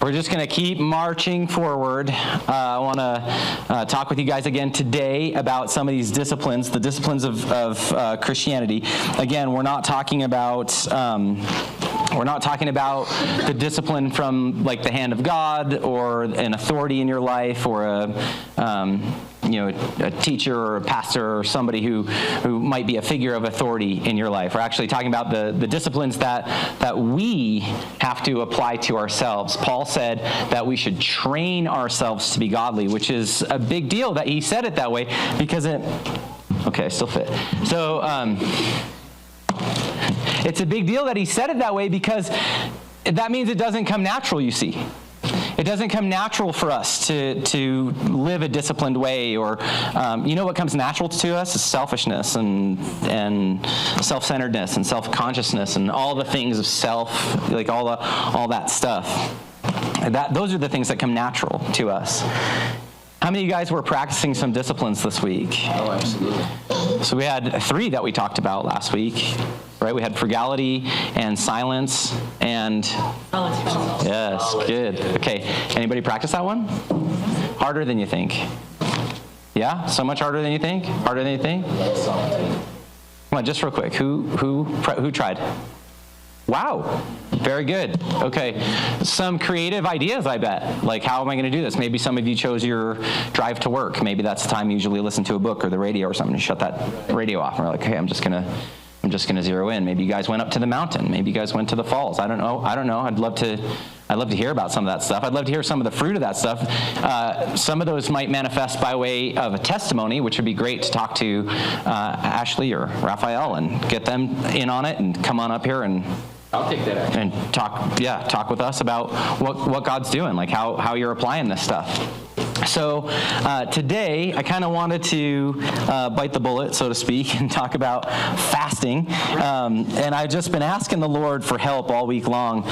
We're just going to keep marching forward. I want to talk with you guys again today about some of these disciplines, the disciplines of Christianity. Again, we're not talking about the discipline from like the hand of God or an authority in your life or a teacher or a pastor or somebody who might be a figure of authority in your life. We're actually talking about the disciplines that we have to apply to ourselves. Paul said that we should train ourselves to be godly, which is a big deal that he said it that way because I still fit. So, it's a big deal that he said it that way because that means it doesn't come natural, you see. It doesn't come natural for us to live a disciplined way, or what comes natural to us is selfishness and self-centeredness and self-consciousness and all the things of self, like all that stuff. Those are the things that come natural to us. How many of you guys were practicing some disciplines this week? Oh, absolutely. So we had 3 that we talked about last week, right? We had frugality and silence and... Yes, good. Okay, anybody practice that one? Harder than you think. Yeah? So much harder than you think? Harder than you think? Come on, just real quick. Who tried? Wow, very good. Okay, some creative ideas, I bet. Like, how am I going to do this? Maybe some of you chose your drive to work. Maybe that's the time you usually listen to a book or the radio or something. You shut that radio off and we're like, okay, I'm just gonna zero in. Maybe you guys went up to the mountain. Maybe you guys went to the falls. I don't know. I'd love to hear about some of that stuff. I'd love to hear some of the fruit of that stuff. Some of those might manifest by way of a testimony, which would be great to talk to Ashley or Raphael and get them in on it and come on up here and I'll take that action. And talk with us about what God's doing, like how you're applying this stuff. So today, I kind of wanted to bite the bullet, so to speak, and talk about fasting. And I've just been asking the Lord for help all week long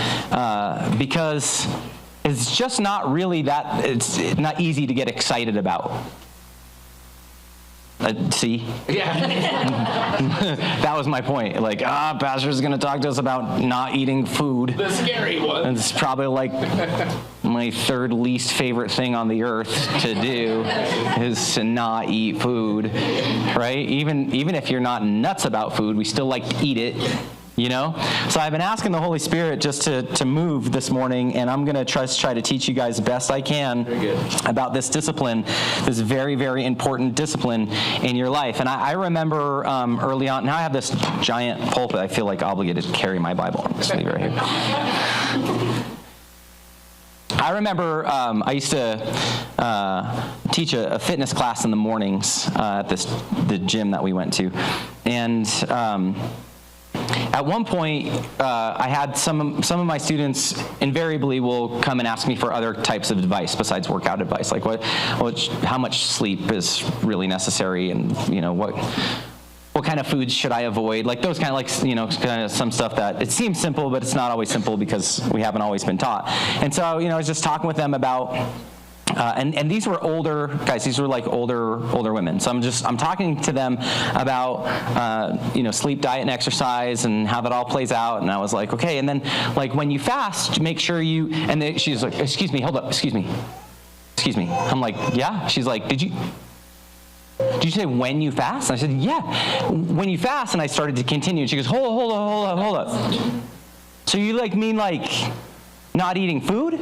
because it's just not really it's not easy to get excited about. See? Yeah. That was my point. Like, pastor's going to talk to us about not eating food. The scary one. It's probably like my 3rd least favorite thing on the earth to do is to not eat food, right? Even if you're not nuts about food, we still like to eat it. So I've been asking the Holy Spirit just to move this morning, and I'm going to try to teach you guys the best I can about this discipline, this very, very important discipline in your life. And I remember early on, now I have this giant pulpit. I feel like obligated to carry my Bible. Just leave it right here. I remember I used to teach a fitness class in the mornings at the gym that we went to. And at one point, I had some of my students invariably will come and ask me for other types of advice besides workout advice, like how much sleep is really necessary, and what kind of foods should I avoid, like those kind of some stuff that it seems simple, but it's not always simple because we haven't always been taught. And so I was just talking with them about. And these were older guys. These were like older women. So I'm talking to them about sleep, diet, and exercise, and how that all plays out. And I was like, okay. And then like when you fast, make sure you. And she's like, excuse me, hold up, excuse me. I'm like, yeah. She's like, did you say when you fast? And I said, yeah, when you fast. And I started to continue. And she goes, hold up. So you mean not eating food?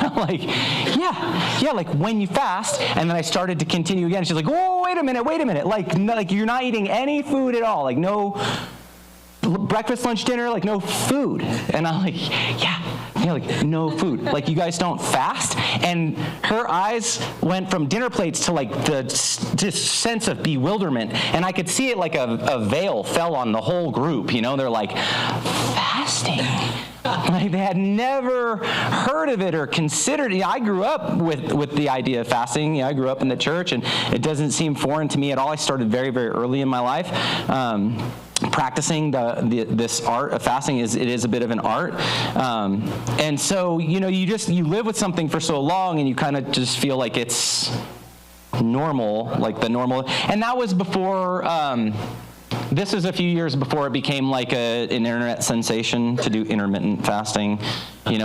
I'm like, yeah, like when you fast. And then I started to continue again. She's like, whoa, wait a minute. Like you're not eating any food at all. Like no breakfast, lunch, dinner, like no food. And I'm like, yeah, like no food. Like you guys don't fast? And her eyes went from dinner plates to like this sense of bewilderment. And I could see it like a veil fell on the whole group. They're like, fasting? Like they had never heard of it or considered it. I grew up with the idea of fasting. I grew up in the church, and it doesn't seem foreign to me at all. I started very, very early in my life. Practicing this art of fasting is a bit of an art, and so you live with something for so long, and you kind of just feel like it's normal, like the normal. And that was before this is a few years before it became like an internet sensation to do intermittent fasting.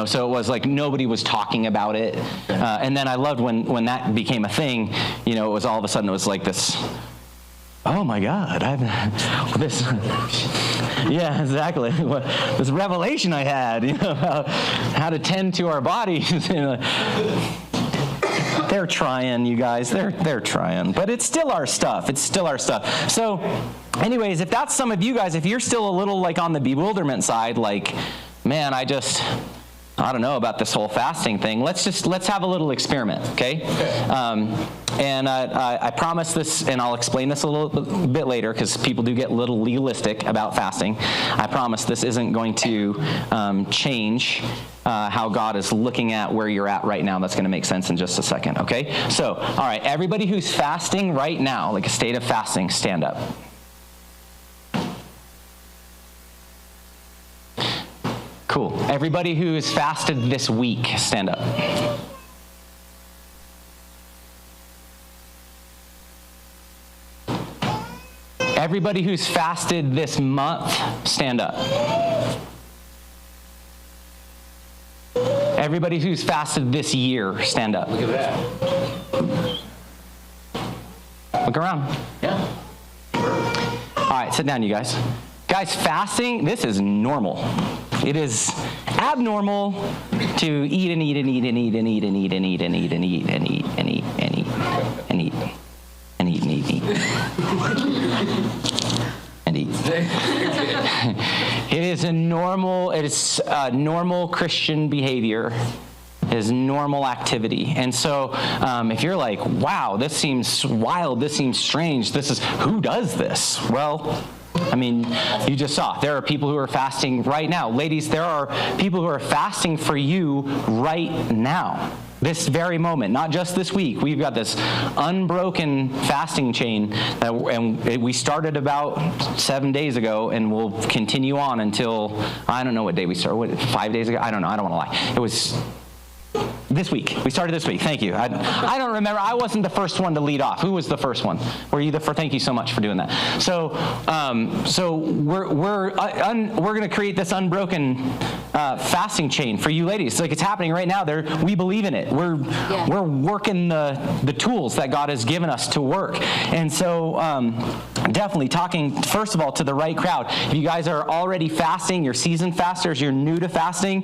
So it was like nobody was talking about it. And then I loved when that became a thing, it was all of a sudden it was like this, oh my God, this, yeah, exactly. This revelation I had, how to tend to our bodies. They're trying, you guys. They're trying. But it's still our stuff. So anyways, if that's some of you guys, if you're still a little like on the bewilderment side, like, man, I don't know about this whole fasting thing. Let's have a little experiment, okay? And I promise this, and I'll explain this a little bit later because people do get a little legalistic about fasting. I promise this isn't going to change how God is looking at where you're at right now. That's going to make sense in just a second, okay? So, all right, everybody who's fasting right now, like a state of fasting, stand up. Cool. Everybody who has fasted this week, stand up. Everybody who's fasted this month, stand up. Everybody who's fasted this year, stand up. Look at that. Look around. Yeah. All right, sit down, you guys. Guys, fasting, this is normal. It is abnormal to eat and eat and eat and eat and eat and eat and eat and eat and eat and eat and eat and eat and eat and eat and eat and eat. It is normal Christian behavior. It is normal activity. And so if you're like, wow, this seems wild, this seems strange, who does this? Well, I mean, you just saw. There are people who are fasting right now. Ladies, there are people who are fasting for you right now. This very moment, not just this week. We've got this unbroken fasting chain, and we started about 7 days ago, and we'll continue on until, I don't know what day we started. 5 days ago? I don't know. I don't want to lie. It was this week. We started this week. Thank you. I don't remember. I wasn't the first one to lead off. Who was the first one? Were you the first? Thank you so much for doing that. So we're going to create this unbroken fasting chain for you ladies. Like, it's happening right now. We believe in it. We're working the tools that God has given us to work. And so definitely talking, first of all, to the right crowd. If you guys are already fasting, you're seasoned fasters, you're new to fasting,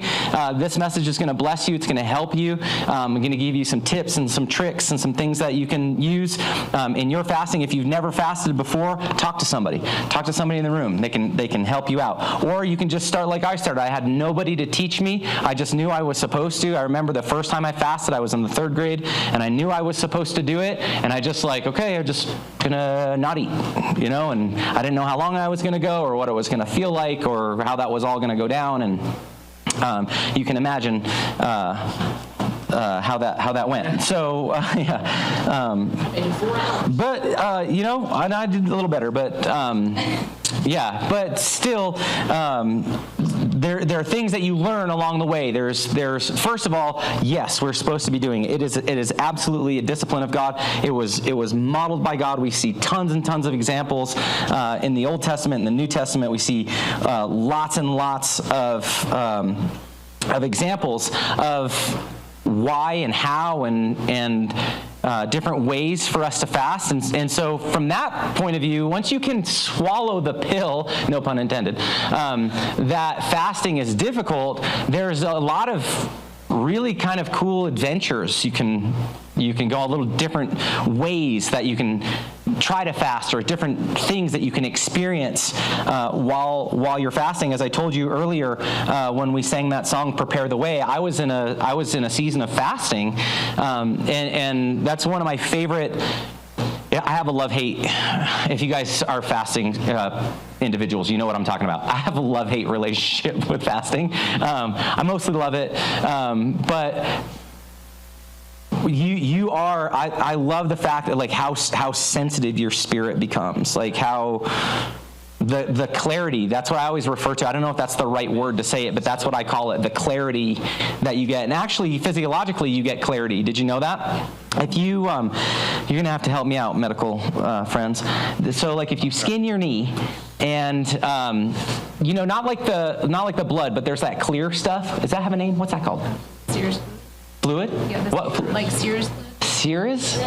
this message is going to bless you. It's going to help you. I'm going to give you some tips and some tricks and some things that you can use in your fasting. If you've never fasted before, talk to somebody. Talk to somebody in the room. They can help you out. Or you can just start like I started. I had nobody to teach me. I just knew I was supposed to. I remember the first time I fasted, I was in the 3rd grade, and I knew I was supposed to do it, and I just like, okay, I'm just going to not eat, and I didn't know how long I was going to go or what it was going to feel like or how that was all going to go down, and you can imagine how that went. So yeah, but and I did a little better. But yeah, but still, there are things that you learn along the way. There's first of all, yes, we're supposed to be doing it. It is absolutely a discipline of God. It was modeled by God. We see tons and tons of examples in the Old Testament and the New Testament. We see lots and lots of examples of why and how and different ways for us to fast. And so from that point of view, once you can swallow the pill, no pun intended, that fasting is difficult, there's a lot of really kind of cool adventures. You can go a little different ways that you can try to fast, or different things that you can experience while you're fasting. As I told you earlier, when we sang that song "Prepare the Way," I was in a season of fasting, and that's one of my favorite. I have a love-hate. If you guys are fasting individuals, you know what I'm talking about. I have a love-hate relationship with fasting. I mostly love it, but you are. I love the fact that, like, how sensitive your spirit becomes, like how the clarity. That's what I always refer to. I don't know if that's the right word to say it, but that's what I call it, the clarity that you get. And actually, physiologically, you get clarity. Did you know that? If you, you're going to have to help me out, medical friends. So, like, if you skin your knee, and not like the blood, but there's that clear stuff. Does that have a name? What's that called? Serous Fluid? Yeah, like serous fluid. Serous?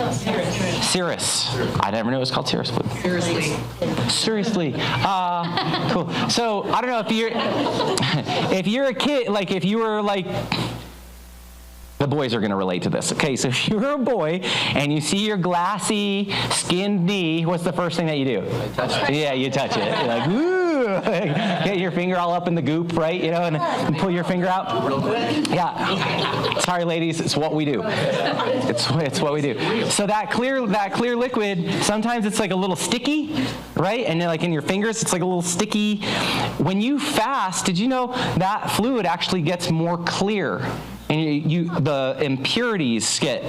Serous. I never knew it was called serous fluid. Seriously. Cool. So I don't know if you're a kid, like if you were like, the boys are going to relate to this. Okay, so if you're a boy and you see your glassy, skinned knee, what's the first thing that you do? I touch it. Yeah, you touch it. You're like, woo! Get your finger all up in the goop, right? And pull your finger out. Yeah. Sorry, ladies, it's what we do. It's what we do. So that clear liquid, sometimes it's like a little sticky, right? And like in your fingers, it's like a little sticky. When you fast, did you know that fluid actually gets more clear? And the impurities get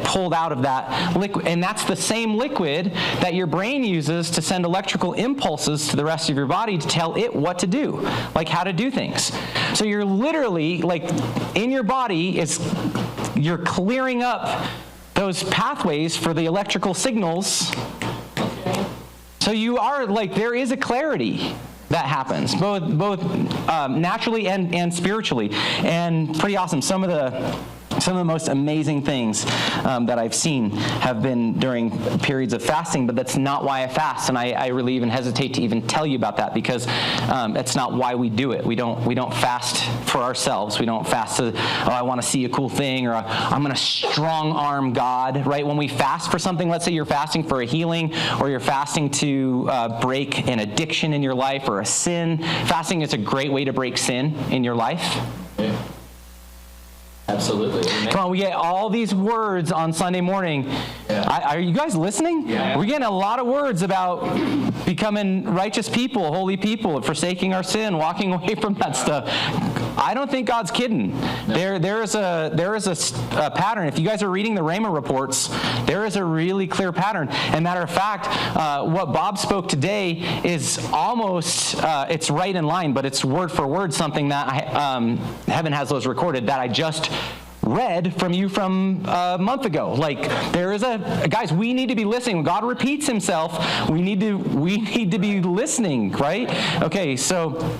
pulled out of that liquid. And that's the same liquid that your brain uses to send electrical impulses to the rest of your body to tell it what to do, like how to do things. So you're literally, like, in your body, you're clearing up those pathways for the electrical signals. So you are, like, there is a clarity that happens, both naturally and spiritually, and pretty awesome. Some of the most amazing things that I've seen have been during periods of fasting, but that's not why I fast, and I really even hesitate to even tell you about that, because that's not why we do it. We don't fast for ourselves. We don't fast to, I want to see a cool thing, or I'm going to strong arm God, right? When we fast for something, let's say you're fasting for a healing, or you're fasting to break an addiction in your life or a sin. Fasting is a great way to break sin in your life. Yeah. Absolutely. Amen. Come on, we get all these words on Sunday morning. Yeah. Are you guys listening? Yeah. We're getting a lot of words about becoming righteous people, holy people, forsaking our sin, walking away from that stuff. I don't think God's kidding. No. There is a pattern. If you guys are reading the Rhema reports, there is a really clear pattern. And matter of fact, what Bob spoke today is almost, it's right in line, but it's word for word something that Heaven has those recorded that I just read from you from a month ago. Like, there is guys, we need to be listening. When God repeats himself, we need to be listening, right? Okay, so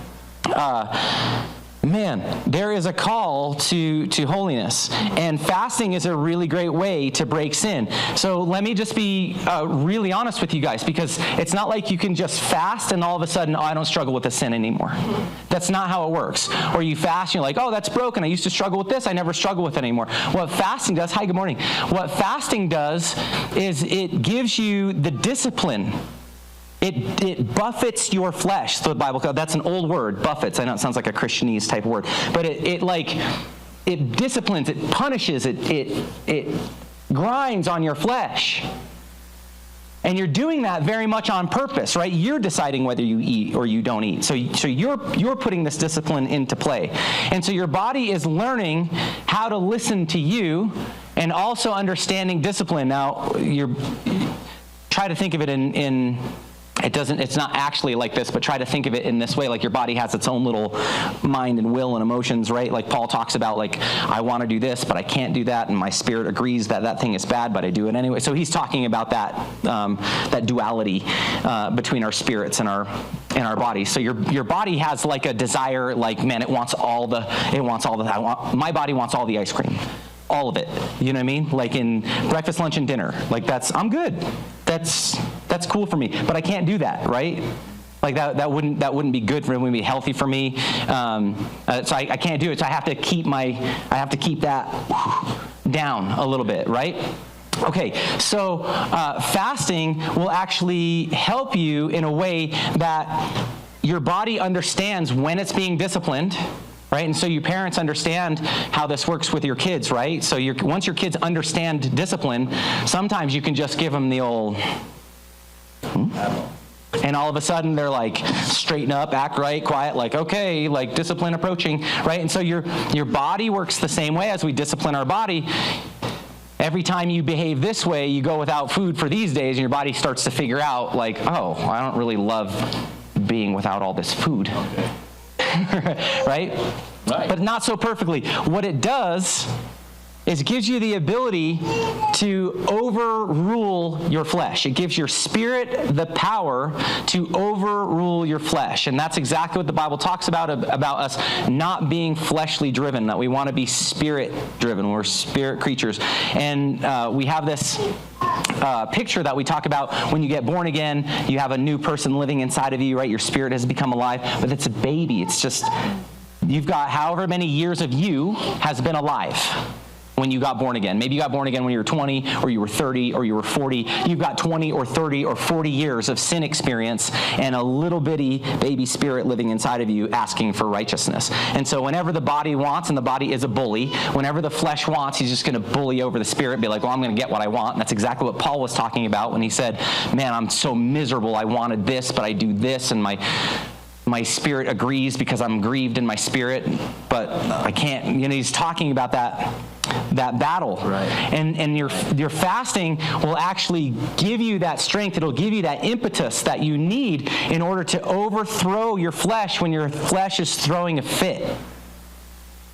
man, there is a call to holiness, and fasting is a really great way to break sin. So let me just be really honest with you guys, because it's not like you can just fast and all of a sudden, I don't struggle with the sin anymore. That's not how it works. Or you fast and you're like, oh, that's broken. I used to struggle with this. I never struggle with it anymore. What fasting does, hi, good morning. What fasting does is it gives you the discipline. It buffets your flesh. So the Bible, that's an old word, buffets. I know it sounds like a Christianese type of word, but it disciplines, it punishes, it grinds on your flesh. And you're doing that very much on purpose, right? You're deciding whether you eat or you don't eat. So you're putting this discipline into play. And so your body is learning how to listen to you and also understanding discipline. Now, try to think of it in it's not actually like this, but try to think of it in this way. Like, your body has its own little mind and will and emotions, right? Like Paul talks about, like, I want to do this, but I can't do that, and my spirit agrees that thing is bad, but I do it anyway. So he's talking about that duality between our spirits and our body. So your body has like a desire, like, man, my body wants all the ice cream. All of it. You know what I mean? Like in breakfast, lunch, and dinner. Like, I'm good. That's cool for me. But I can't do that, right? Like that wouldn't be good for me. It wouldn't be healthy for me. So I can't do it. So I have to keep that down a little bit, right? Okay, so fasting will actually help you in a way that your body understands when it's being disciplined. Right, and so you parents understand how this works with your kids, right? So once your kids understand discipline, sometimes you can just give them the old, and all of a sudden they're like, straighten up, act right, quiet, like, okay, like discipline approaching, right? And so your body works the same way as we discipline our body. Every time you behave this way, you go without food for these days, and your body starts to figure out, like, oh, I don't really love being without all this food. Right? But not so perfectly. What it does is it gives you the ability to overrule your flesh. It gives your spirit the power to overrule your flesh. And that's exactly what the Bible talks about us not being fleshly driven, that we want to be spirit driven. We're spirit creatures. And we have this picture that we talk about when you get born again. You have a new person living inside of you, right? Your spirit has become alive, but it's a baby. It's just, you've got however many years of you has been alive when you got born again. Maybe you got born again when you were 20, or you were 30, or you were 40. You've got 20 or 30 or 40 years of sin experience and a little bitty baby spirit living inside of you asking for righteousness. And so whenever the body wants, and the body is a bully, whenever the flesh wants, he's just going to bully over the spirit, be like, well, I'm going to get what I want. And that's exactly what Paul was talking about when he said, man, I'm so miserable. I wanted this, but I do this, and my spirit agrees because I'm grieved in my spirit, but I can't. He's talking about that battle. Right. And your fasting will actually give you that strength. It'll give you that impetus that you need in order to overthrow your flesh when your flesh is throwing a fit.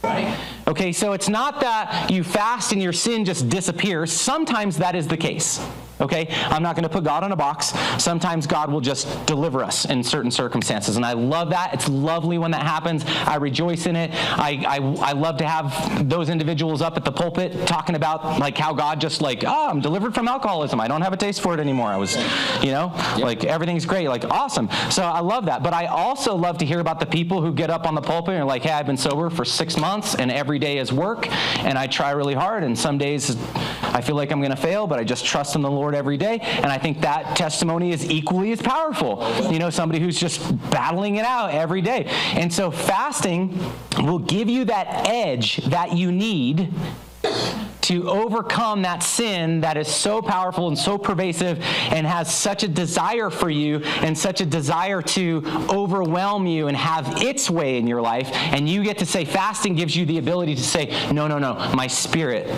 Right. Okay, so it's not that you fast and your sin just disappears. Sometimes that is the case. Okay, I'm not going to put God in a box. Sometimes God will just deliver us in certain circumstances, and I love that. It's lovely when that happens. I rejoice in it. I love to have those individuals up at the pulpit talking about like how God just like, I'm delivered from alcoholism. I don't have a taste for it anymore. I was, like everything's great, like awesome. So I love that. But I also love to hear about the people who get up on the pulpit and are like, hey, I've been sober for 6 months, and every day is work, and I try really hard, and some days I feel like I'm going to fail, but I just trust in the Lord every day. And I think that testimony is equally as powerful. Somebody who's just battling it out every day. And so fasting will give you that edge that you need to overcome that sin that is so powerful and so pervasive and has such a desire for you and such a desire to overwhelm you and have its way in your life. And you get to say, fasting gives you the ability to say, no, my spirit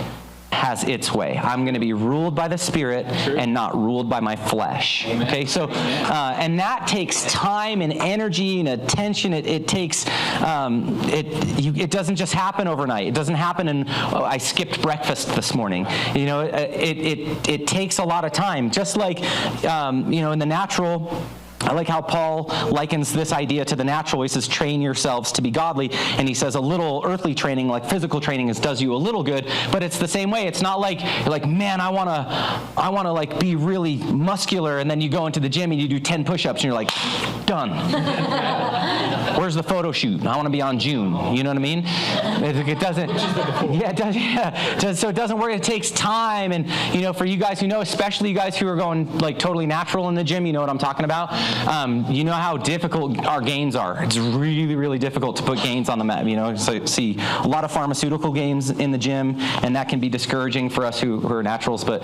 has its way. I'm going to be ruled by the Spirit and not ruled by my flesh. Amen. Okay, so and that takes time and energy and attention. It takes it doesn't just happen overnight. It doesn't happen in I skipped breakfast this morning. It takes a lot of time. Just like in the natural. I like how Paul likens this idea to the natural. He says, train yourselves to be godly. And he says a little earthly training, like physical training, does you a little good, but it's the same way. It's not like you're like, man, I want to like be really muscular, and then you go into the gym and you do 10 push-ups and you're like, done. Where's the photo shoot? I want to be on June. You know what I mean? It doesn't. Yeah, it does. Yeah. So it doesn't work. It takes time, and for you guys who know, especially you guys who are going like totally natural in the gym, you know what I'm talking about. You know how difficult our gains are. It's really, really difficult to put gains on the mat. So see a lot of pharmaceutical gains in the gym, and that can be discouraging for us who are naturals. But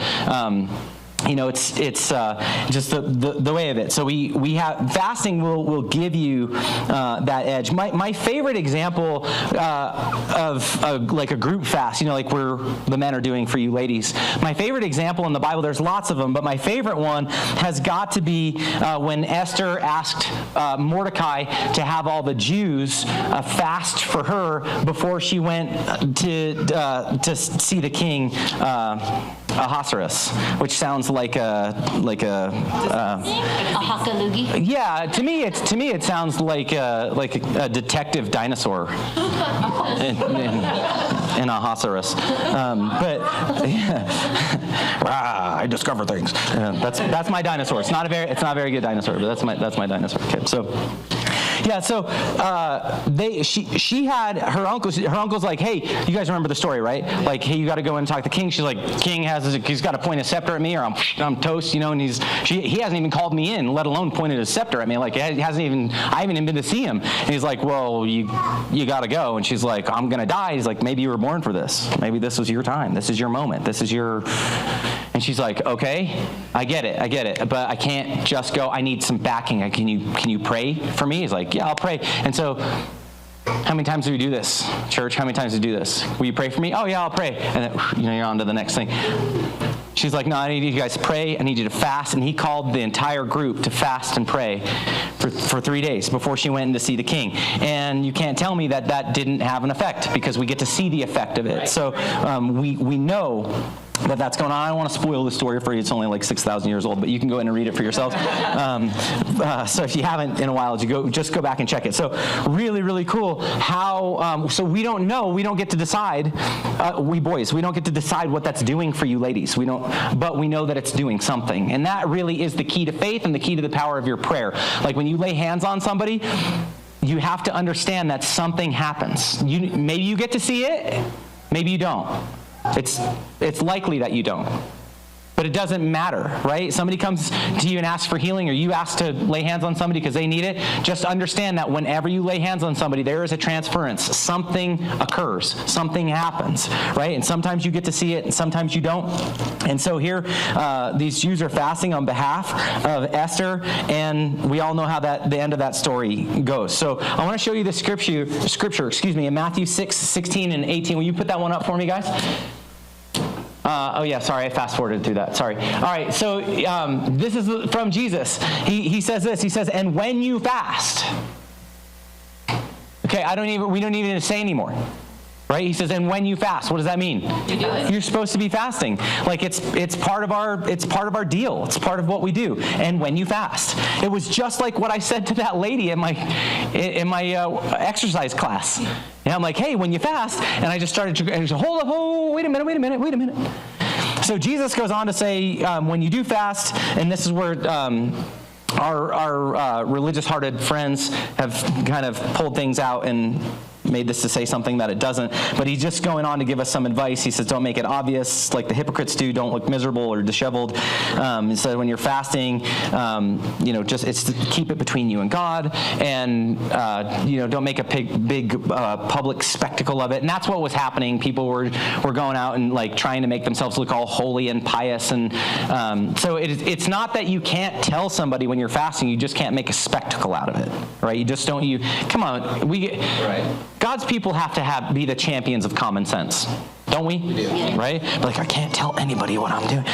it's just the way of it. So we have fasting will give you that edge. My favorite example of like a group fast, like where the men are doing for you ladies. My favorite example in the Bible, there's lots of them, but my favorite one has got to be when Esther asked Mordecai to have all the Jews fast for her before she went to see the king. Ahasuerus, which sounds like a hakalugi. Yeah, to me it sounds like a detective dinosaur in Ahasuerus. But yeah. I discover things. That's my dinosaur. It's not a very good dinosaur, but that's my dinosaur. Okay, so. Yeah, so she had her uncles. Her uncle's like, hey, you guys remember the story, right? Like, hey, you got to go in and talk to the king. She's like, king he's got to point a scepter at me, or I'm toast, and he hasn't even called me in, let alone pointed his scepter at me. Like, I haven't even been to see him. And he's like, well, you got to go. And she's like, I'm gonna die. He's like, maybe you were born for this. Maybe this was your time. This is your moment. This is your. And she's like, okay, I get it, but I can't just go. I need some backing. Can you pray for me? He's like, yeah, I'll pray. And so, how many times do we do this, church? How many times do we do this? Will you pray for me? Oh yeah, I'll pray. And then, you're on to the next thing. She's like, no, I need you guys to pray. I need you to fast. And he called the entire group to fast and pray for 3 days before she went in to see the king. And you can't tell me that that didn't have an effect, because we get to see the effect of it. So we know that that's going on. I don't want to spoil the story for you. It's only like 6,000 years old, but you can go in and read it for yourselves. So if you haven't in a while, just go back and check it. So really, really cool how, so we don't know, we don't get to decide, we boys, we don't get to decide what that's doing for you ladies. We don't, but we know that it's doing something. And that really is the key to faith and the key to the power of your prayer. Like when you lay hands on somebody, you have to understand that something happens. Maybe you get to see it, maybe you don't. It's likely that you don't. But it doesn't matter, right? Somebody comes to you and asks for healing, or you ask to lay hands on somebody because they need it. Just understand that whenever you lay hands on somebody, there is a transference. Something occurs. Something happens, right? And sometimes you get to see it, and sometimes you don't. And so here, these Jews are fasting on behalf of Esther, and we all know how the end of that story goes. So I want to show you the scripture, in Matthew 6, 16 and 18. Will you put that one up for me, guys? Oh yeah, sorry, I fast forwarded through that. Sorry. All right, so this is from Jesus. He says this. He says, "And when you fast," okay, we don't even say anymore. Right? He says, and when you fast, what does that mean? You do it. You're supposed to be fasting. Like it's part of our deal. It's part of what we do. And when you fast, it was just like what I said to that lady in my exercise class. And I'm like, hey, when you fast, and I just started to hold up, wait a minute. So Jesus goes on to say, when you do fast, and this is where our religious-hearted friends have kind of pulled things out and made this to say something that it doesn't, but he's just going on to give us some advice. He says, don't make it obvious like the hypocrites do. Don't look miserable or disheveled. He said, when you're fasting, just keep it between you and God, and don't make a big public spectacle of it. And that's what was happening. People were going out and like trying to make themselves look all holy and pious, and so it's not that you can't tell somebody when you're fasting. You just can't make a spectacle out of it, right? You just don't. Come on, right. God's people have to be the champions of common sense, don't we? We do. Right? But like, I can't tell anybody what I'm doing.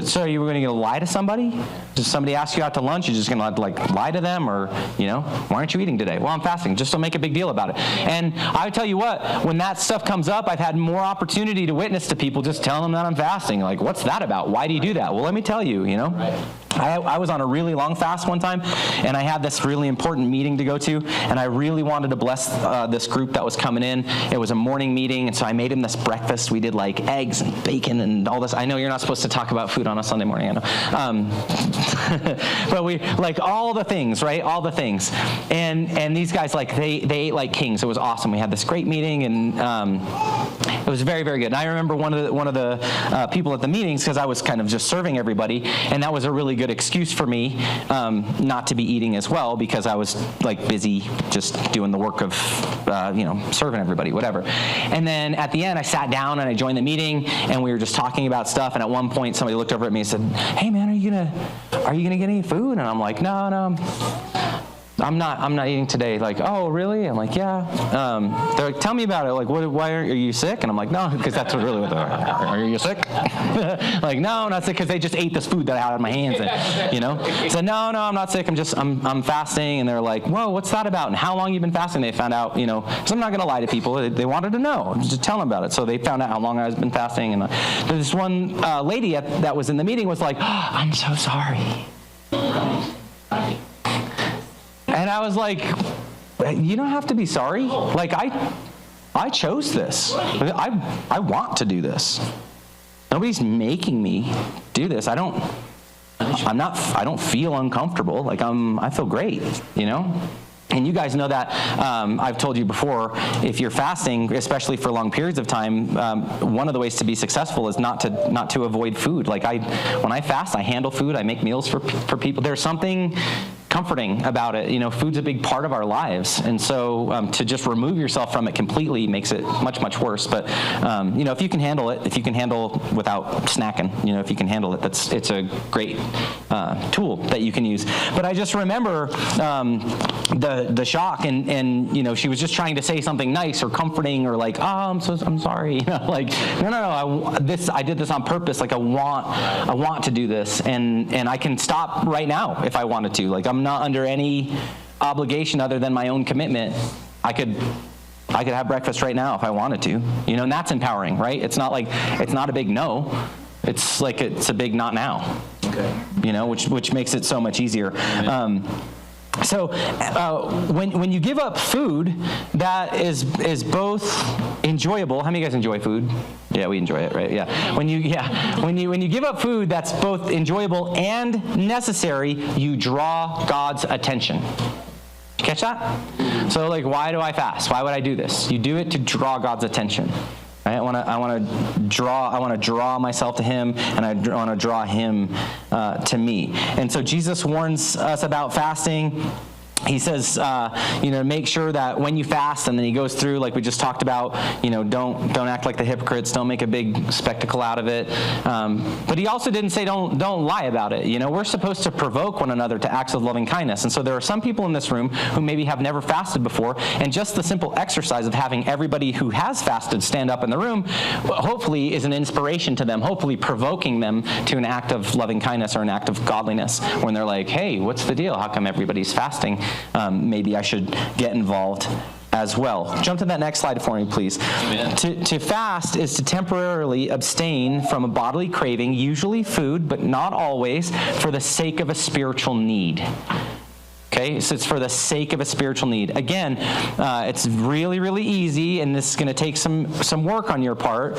So are you going to lie to somebody? Does somebody ask you out to lunch? You're just going to like lie to them, or why aren't you eating today? Well, I'm fasting. Just don't make a big deal about it. And I tell you what, when that stuff comes up, I've had more opportunity to witness to people just telling them that I'm fasting. Like, what's that about? Why do you do that? Well, let me tell you. Right. I was on a really long fast one time, and I had this really important meeting to go to, and I really wanted to bless this group that was coming in. It was a morning meeting, and so I made him this breakfast. We did like eggs and bacon and all this. I know you're not supposed to talk about food on a Sunday morning, I know. But we, like, all the things, right? All the things. And these guys, like, they ate like kings. It was awesome. We had this great meeting, and it was very, very good. And I remember one of the people at the meetings, because I was kind of just serving everybody, and that was a really good excuse for me not to be eating as well, because I was like busy just doing the work of serving everybody, whatever. And then at the end, I sat down and I joined the meeting, and we were just talking about stuff. And at one point, somebody looked over at me and said, "Hey man, are you gonna get any food?" And I'm like, "No, I'm not eating today." Like, "Oh, really?" I'm like, "Yeah." They're like, "Tell me about it. Like, why are you sick?" And I'm like, "No," because that's what really what they're like. "Are you sick?" Like, "No, I'm not sick," because they just ate this food that I had in my hands, and So, no, I'm not sick. I'm fasting. And they're like, "Whoa, what's that about? And how long you been fasting?" They found out, so I'm not going to lie to people. They wanted to know. Just tell them about it. So they found out how long I've been fasting. And this one lady that was in the meeting was like, "Oh, I'm so sorry." And I was like, you don't have to be sorry. Like, I chose this. I want to do this. Nobody's making me do this. I don't feel uncomfortable. Like, I feel great, And you guys know that I've told you before, if you're fasting, especially for long periods of time, one of the ways to be successful is not to avoid food. Like, when I fast, I handle food. I make meals for people. There's something comforting about it. Food's a big part of our lives, and so to just remove yourself from it completely makes it much, much worse. But if you can handle it, if you can handle without snacking, if you can handle it, it's a great tool that you can use. But I just remember the shock, and she was just trying to say something nice or comforting or like, I'm sorry, like no, I did this on purpose. Like I want to do this, and I can stop right now if I wanted to. Like I'm not under any obligation other than my own commitment. I could have breakfast right now if I wanted to, and that's empowering, right? It's not a big no. It's like it's a big not now, okay. Which makes it so much easier. So when you give up food that is both enjoyable, how many of you guys enjoy food? Yeah, we enjoy it, right? Yeah. When you give up food that's both enjoyable and necessary, you draw God's attention. Catch that? So why do I fast? Why would I do this? You do it to draw God's attention. Right? I want to draw myself to Him, and I want to draw Him to me. And so Jesus warns us about fasting. He says, make sure that when you fast, and then he goes through, like we just talked about, don't act like the hypocrites, don't make a big spectacle out of it. But he also didn't say don't lie about it. We're supposed to provoke one another to acts of loving kindness. And so there are some people in this room who maybe have never fasted before, and just the simple exercise of having everybody who has fasted stand up in the room, hopefully is an inspiration to them, hopefully provoking them to an act of loving kindness or an act of godliness when they're like, hey, what's the deal? How come everybody's fasting? Maybe I should get involved as well. Jump to that next slide for me, please. To fast is to temporarily abstain from a bodily craving, usually food, but not always, for the sake of a spiritual need. Okay, so it's for the sake of a spiritual need. Again, it's really, really easy, and this is going to take some work on your part,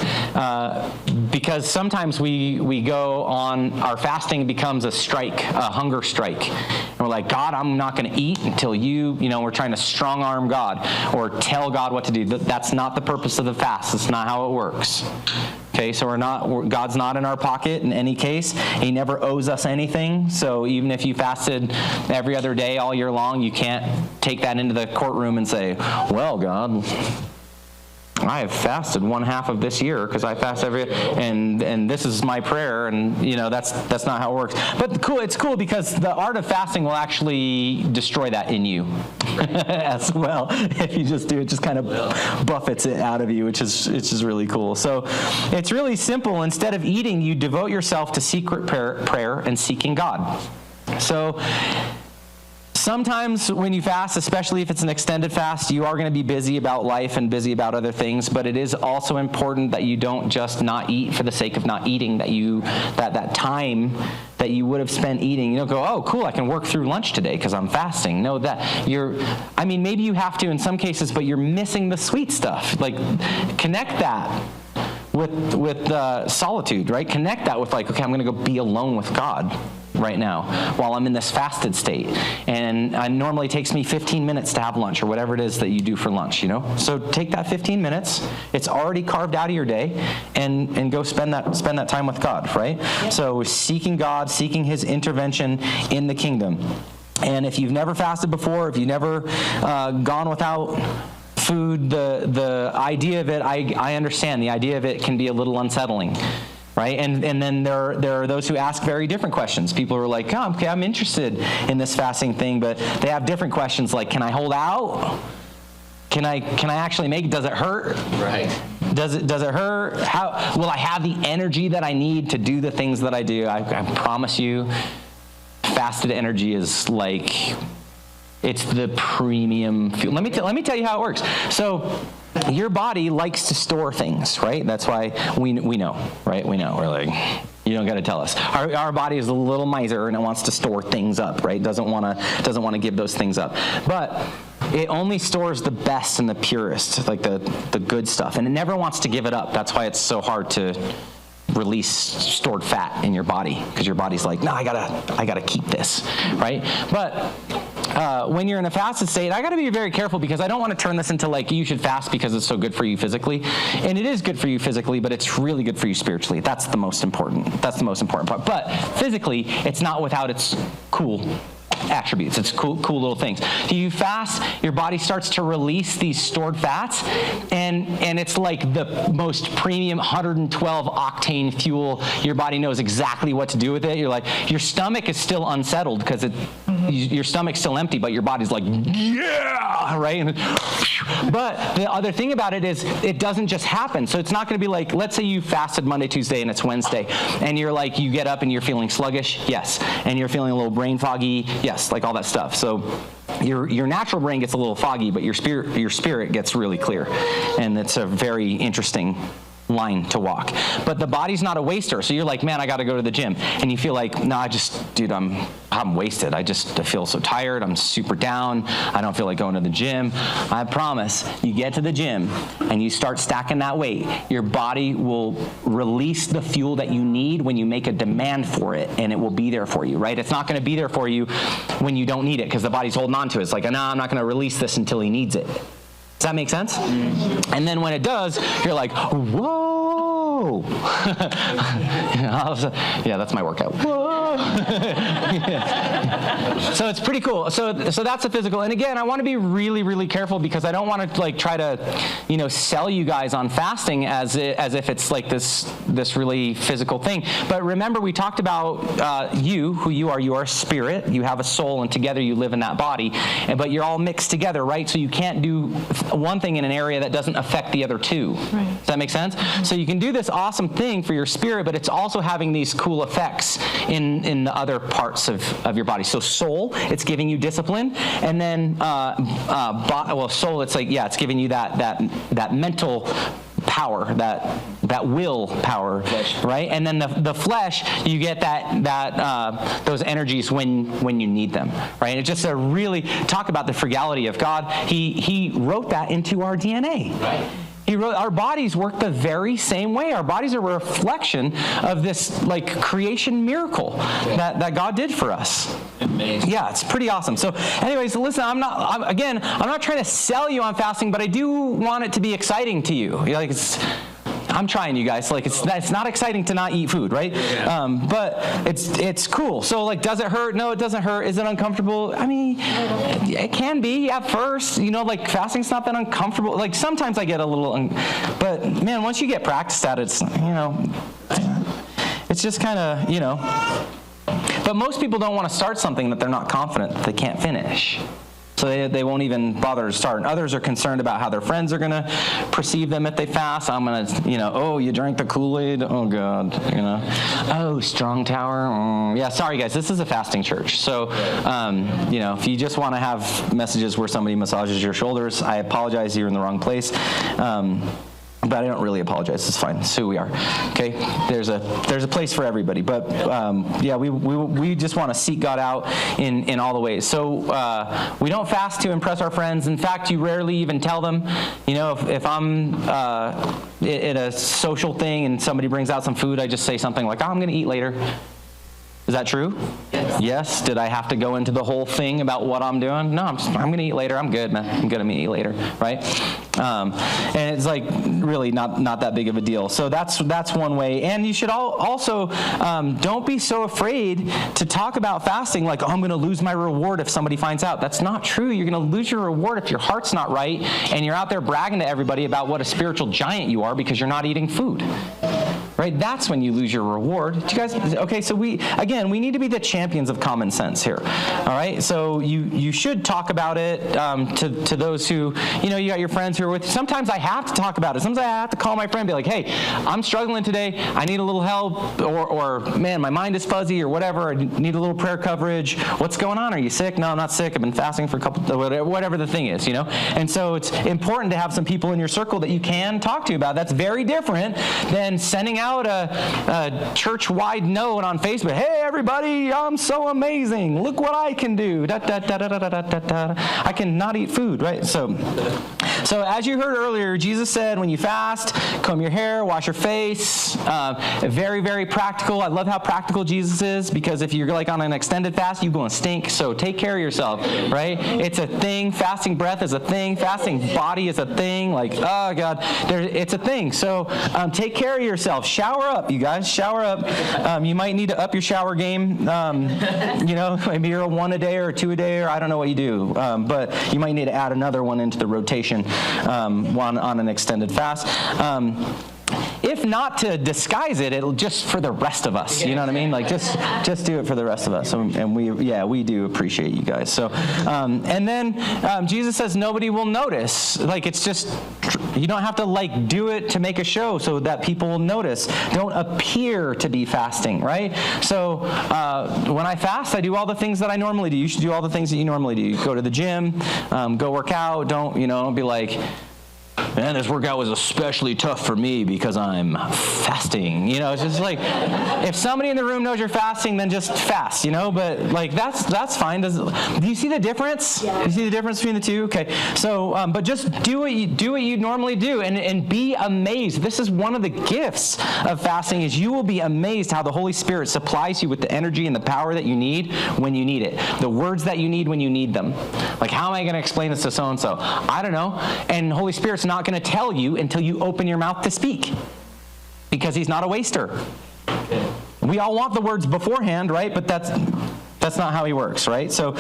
because sometimes we go on, our fasting becomes a strike, a hunger strike. And we're like, God, I'm not going to eat until we're trying to strong arm God or tell God what to do. That's not the purpose of the fast. That's not how it works. Okay, so God's not in our pocket in any case. He never owes us anything. So even if you fasted every other day all year long, you can't take that into the courtroom and say, well, God, I have fasted one half of this year because I fast and this is my prayer, and that's not how it works. But it's cool because the art of fasting will actually destroy that in you as well. If you just do it, just kind of buffets it out of you, which is really cool. So it's really simple. Instead of eating, you devote yourself to secret prayer and seeking God. So sometimes when you fast, especially if it's an extended fast, you are going to be busy about life and busy about other things, but it is also important that you don't just not eat for the sake of not eating, that time that you would have spent eating, you don't go, oh, cool, I can work through lunch today because I'm fasting. No, maybe you have to in some cases, but you're missing the sweet stuff. Like, connect that with solitude, right? Connect that with okay, I'm going to go be alone with God right now while I'm in this fasted state. And it normally takes me 15 minutes to have lunch or whatever it is that you do for lunch, So take that 15 minutes. It's already carved out of your day and go spend that time with God, right? Yeah. So seeking God, seeking His intervention in the kingdom. And if you've never fasted before, if you've never gone without food, the idea of it, I understand. The idea of it can be a little unsettling. Right? And then there are those who ask very different questions. People are like, oh, okay, I'm interested in this fasting thing, but they have different questions like, can I hold out? Can I actually make it? Does it hurt? Right. Does it hurt? How will I have the energy that I need to do the things that I do? I promise you, fasted energy is it's the premium fuel. Let me tell you how it works. So your body likes to store things, right? That's why we know, right? We know. We're like, you don't got to tell us. Our body is a little miser, and it wants to store things up, right? Doesn't want to give those things up. But it only stores the best and the purest, like the good stuff, and it never wants to give it up. That's why it's so hard to release stored fat in your body, because your body's like, no, I gotta keep this, right? But when you're in a fasted state, I got to be very careful because I don't want to turn this into you should fast because it's so good for you physically. And it is good for you physically, but it's really good for you spiritually. That's the most important part. But physically, it's not without its cool attributes. It's cool little things. You fast, your body starts to release these stored fats, and it's like the most premium 112 octane fuel. Your body knows exactly what to do with it. You're like, your stomach is still unsettled because your stomach's still empty, but your body's like, yeah, right? But the other thing about it is it doesn't just happen. So it's not going to be like, let's say you fasted Monday, Tuesday, and it's Wednesday, and you're like, you get up and you're feeling sluggish, yes, and you're feeling a little brain foggy, yes, like all that stuff. So your natural brain gets a little foggy, but your spirit gets really clear, and it's a very interesting line to walk. But the body's not a waster. So you're like, man, I got to go to the gym. And you feel like, no, I'm wasted. I feel so tired. I'm super down. I don't feel like going to the gym. I promise, you get to the gym and you start stacking that weight, your body will release the fuel that you need when you make a demand for it, and it will be there for you, right? It's not going to be there for you when you don't need it because the body's holding on to it. It's like, no, I'm not going to release this until he needs it. Does that make sense? And then when it does, you're like, whoa. Yeah, that's my workout. Whoa. So it's pretty cool. So that's a physical. And again, I want to be really, really careful because I don't want to like try to, sell you guys on fasting as if it's like this really physical thing. But remember, we talked about who you are. You are a spirit. You have a soul, and together you live in that body. But you're all mixed together, right? So you can't do one thing in an area that doesn't affect the other two. Right. Does that make sense? So you can do this awesome thing for your spirit, but it's also having these cool effects in the other parts of your body. So soul, it's giving you discipline, and then soul, it's like, it's giving you that mental power, that will power, right? And then the flesh, you get that those energies when you need them, right? And it's just a really talk about the frugality of God. He wrote that into our DNA. Right. He wrote, our bodies work the very same way. Our bodies are a reflection of this like creation miracle that God did for us. Amazing. Yeah, it's pretty awesome. So anyways, listen, I'm not trying to sell you on fasting, but I do want it to be exciting to you. I'm trying, you guys. Like it's not exciting to not eat food, right? Yeah. But it's cool. So like, does it hurt? No, it doesn't hurt. Is it uncomfortable? I mean, it can be at first. Like fasting's not that uncomfortable. Like sometimes I get a little, but man, once you get practiced at it, it's just kind of But most people don't want to start something that they're not confident that they can't finish. So they won't even bother to start. And others are concerned about how their friends are going to perceive them if they fast. I'm going to, oh, you drank the Kool-Aid? Oh, God, Oh, strong tower? Yeah, sorry, guys, this is a fasting church. So, if you just want to have messages where somebody massages your shoulders, I apologize, you're in the wrong place. But I don't really apologize. It's fine. It's who we are. Okay. There's a place for everybody. But we just want to seek God out in all the ways. So we don't fast to impress our friends. In fact, you rarely even tell them. If I'm at a social thing and somebody brings out some food, I just say something like, "I'm going to eat later." Is that true? Yes. Did I have to go into the whole thing about what I'm doing? No, I'm going to eat later. I'm good, man. I'm good. I'm going to eat later, right? And it's like really not that big of a deal. So that's one way. And you should also don't be so afraid to talk about fasting like, I'm going to lose my reward if somebody finds out. That's not true. You're going to lose your reward if your heart's not right and you're out there bragging to everybody about what a spiritual giant you are because you're not eating food. Right? That's when you lose your reward. Do you guys? Okay, so we need to be the champions of common sense here. All right? So you should talk about it to those who, you got your friends who are with you. Sometimes I have to talk about it. Sometimes I have to call my friend and be like, hey, I'm struggling today. I need a little help. Or man, my mind is fuzzy or whatever. I need a little prayer coverage. What's going on? Are you sick? No, I'm not sick. I've been fasting for a couple, whatever the thing is, And so it's important to have some people in your circle that you can talk to about. That's very different than sending out a church-wide note on Facebook. Hey, everybody, I'm so amazing. Look what I can do. I can not eat food, right? So So as you heard earlier, Jesus said when you fast, comb your hair, wash your face. Very, very practical. I love how practical Jesus is, because if you're like on an extended fast, you're going to stink. So take care of yourself, right? It's a thing. Fasting breath is a thing. Fasting body is a thing. Like, oh God, it's a thing. So take care of yourself. Shower up, you guys. Shower up. You might need to up your shower game. Maybe you're a 1 a day or 2 a day, or I don't know what you do. But you might need to add another one into the rotation one on an extended fast. If not to disguise it, it'll just for the rest of us. You know what I mean? Like just do it for the rest of us. And we do appreciate you guys. So, and then Jesus says nobody will notice. Like, it's just, you don't have to like do it to make a show so that people will notice. Don't appear to be fasting, right? So when I fast, I do all the things that I normally do. You should do all the things that you normally do. You go to the gym, go work out. Don't be like, man, this workout was especially tough for me because I'm fasting. It's just like, if somebody in the room knows you're fasting, then just fast, but like, that's fine. Do you see the difference? Yeah. Do you see the difference between the two? Okay. So, but just do what you normally do and be amazed. This is one of the gifts of fasting, is you will be amazed how the Holy Spirit supplies you with the energy and the power that you need when you need it. The words that you need when you need them. Like, how am I going to explain this to so-and-so? I don't know. And Holy Spirit's not going to tell you until you open your mouth to speak, because he's not a waster. We all want the words beforehand, right? But that's not how he works, right? So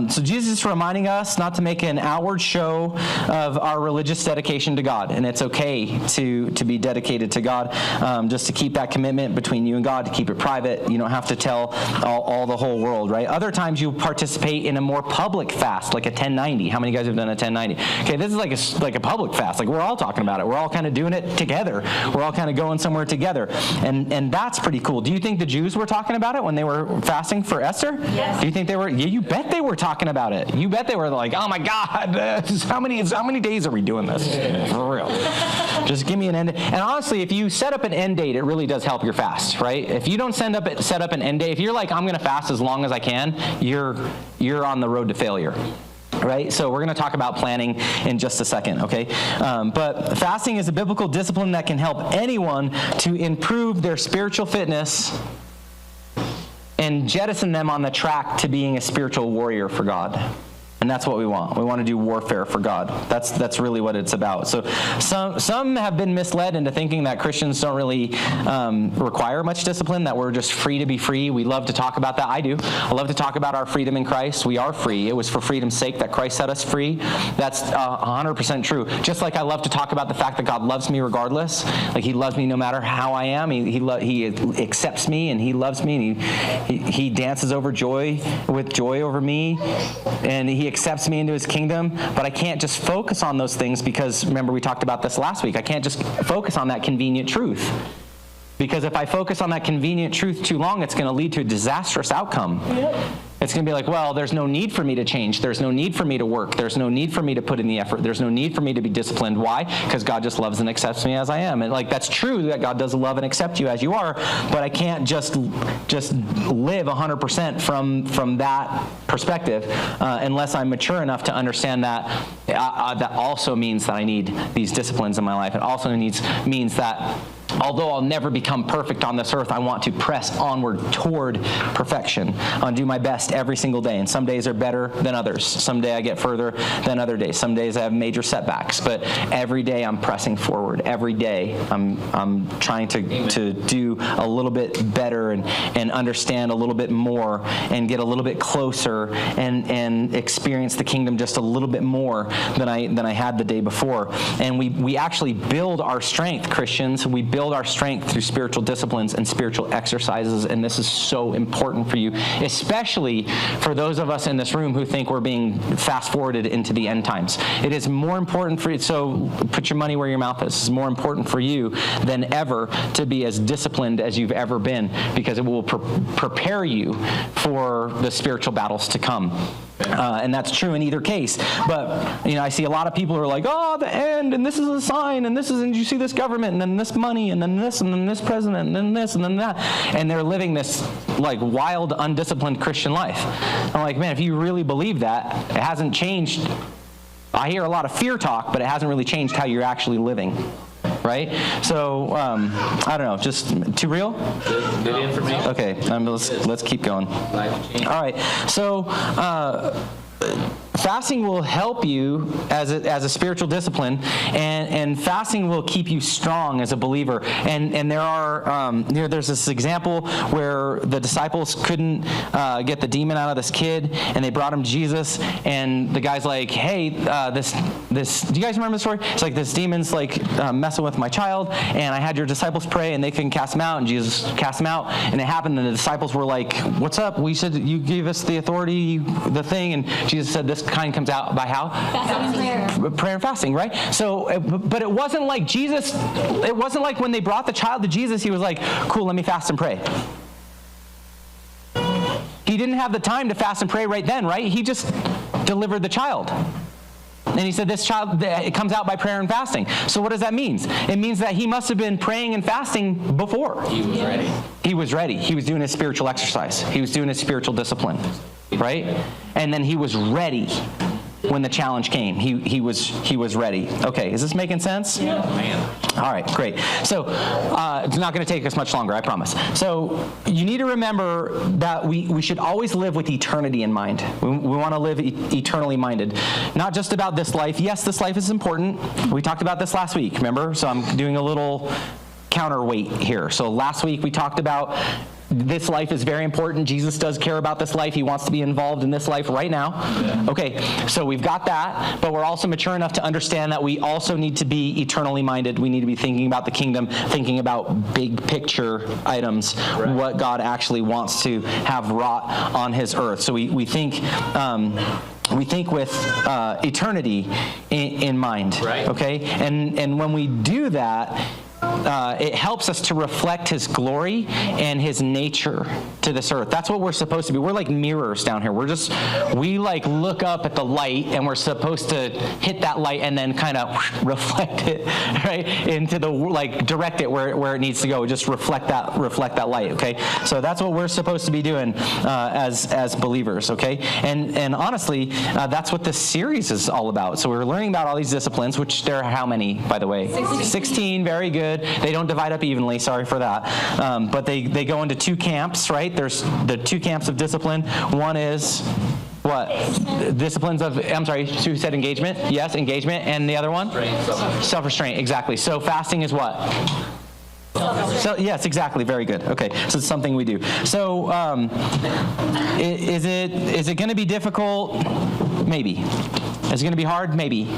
Jesus is reminding us not to make an outward show of our religious dedication to God, and it's okay to be dedicated to God, just to keep that commitment between you and God, to keep it private. You don't have to tell all the whole world, right? Other times you participate in a more public fast, like a 1090. How many of you guys have done a 1090? Okay, this is like a public fast. Like, we're all talking about it. We're all kind of doing it together. We're all kind of going somewhere together, and that's pretty cool. Do you think the Jews were talking about it when they were fasting for Esther? Yes. Do you think they were? Yeah, you bet they were talking about it. You bet they were like, oh my God, how many days are we doing this? For real. Just give me an end. And honestly, if you set up an end date, it really does help your fast, right? If you don't set up an end date, if you're like, I'm going to fast as long as I can, you're on the road to failure. Right? So we're going to talk about planning in just a second, okay? But fasting is a biblical discipline that can help anyone to improve their spiritual fitness and jettison them on the track to being a spiritual warrior for God. And that's what we want. We want to do warfare for God. That's really what it's about. So some have been misled into thinking that Christians don't really require much discipline, that we're just free to be free. We love to talk about that. I do. I love to talk about our freedom in Christ. We are free. It was for freedom's sake that Christ set us free. That's 100% true. Just like I love to talk about the fact that God loves me regardless. Like, he loves me no matter how I am. He accepts me, and he loves me, and he dances with joy over me, and he accepts me into his kingdom. But I can't just focus on those things, because remember, we talked about this last week. I can't just focus on that convenient truth, because if I focus on that convenient truth too long, it's going to lead to a disastrous outcome. Yep. It's going to be like, well, there's no need for me to change. There's no need for me to work. There's no need for me to put in the effort. There's no need for me to be disciplined. Why? Because God just loves and accepts me as I am. And like, that's true that God does love and accept you as you are, but I can't just live 100% from that perspective unless I'm mature enough to understand that that also means that I need these disciplines in my life. It also means that although I'll never become perfect on this earth, I want to press onward toward perfection. I'll do my best every single day. And some days are better than others. Some day I get further than other days. Some days I have major setbacks. But every day I'm pressing forward. Every day I'm trying to do a little bit better and understand a little bit more and get a little bit closer and experience the kingdom just a little bit more than I had the day before. And we actually build our strength, Christians. We build our strength through spiritual disciplines and spiritual exercises, and this is so important for you, especially for those of us in this room who think we're being fast-forwarded into the end times. It is more important for you, so put your money where your mouth is. It's more important for you than ever to be as disciplined as you've ever been, because it will prepare you for the spiritual battles to come. And that's true in either case. But, I see a lot of people who are like, oh, the end, and this is a sign, and you see this government, and then this money, and then this president, and then this, and then that. And they're living this, like, wild, undisciplined Christian life. I'm like, man, if you really believe that, it hasn't changed I hear a lot of fear talk, but it hasn't really changed how you're actually living, right? So, I don't know, just too real? Good information. Okay, let's keep going. Life change. All right, so fasting will help you as a spiritual discipline, and fasting will keep you strong as a believer. And there's this example where the disciples couldn't get the demon out of this kid, and they brought him to Jesus, and the guy's like, hey, this do you guys remember the story? It's like, this demon's like messing with my child, and I had your disciples pray, and they couldn't cast him out, and Jesus cast him out, and it happened, and the disciples were like, what's up? We said you gave us the authority, the thing, and Jesus said this kind comes out by how? Fasting and prayer. Prayer and fasting, right? So, but it wasn't like Jesus, it wasn't like when they brought the child to Jesus, he was like, cool, let me fast and pray. He didn't have the time to fast and pray right then, right? He just delivered the child. And he said, this child, it comes out by prayer and fasting. So what does that mean? It means that he must have been praying and fasting before. He was ready. He was ready. He was doing his spiritual exercise. He was doing his spiritual discipline, right? And then he was ready when the challenge came. He was ready. Okay, is this making sense? Yeah. Man. All right, great. So it's not going to take us much longer, I promise. So you need to remember that we should always live with eternity in mind. We want to live eternally minded. Not just about this life. Yes, this life is important. We talked about this last week, remember? So I'm doing a little counterweight here. So last week we talked about this life is very important. Jesus does care about this life. He wants to be involved in this life right now. Yeah. Okay, so we've got that, but we're also mature enough to understand that we also need to be eternally minded. We need to be thinking about the kingdom, thinking about big picture items, right. What God actually wants to have wrought on his earth. So we think with eternity in mind, right. Okay? And when we do that, it helps us to reflect his glory and his nature to this earth. That's what we're supposed to be. We're like mirrors down here. We like look up at the light, and we're supposed to hit that light and then kind of reflect it right into the, like, direct it where it needs to go. Just reflect that light. Okay, so that's what we're supposed to be doing as believers. Okay, and honestly, that's what this series is all about. So we're learning about all these disciplines, which there are how many, by the way? 16. Very good. They don't divide up evenly, sorry for that. But they go into two camps, right? There's the two camps of discipline. One is what? Disciplines of, I'm sorry, who said engagement? Yes, engagement. And the other one? Self-restraint, exactly. So fasting is what? So yes, exactly. Very good. Okay, so it's something we do. So is it going to be difficult? Maybe. Is it going to be hard? Maybe.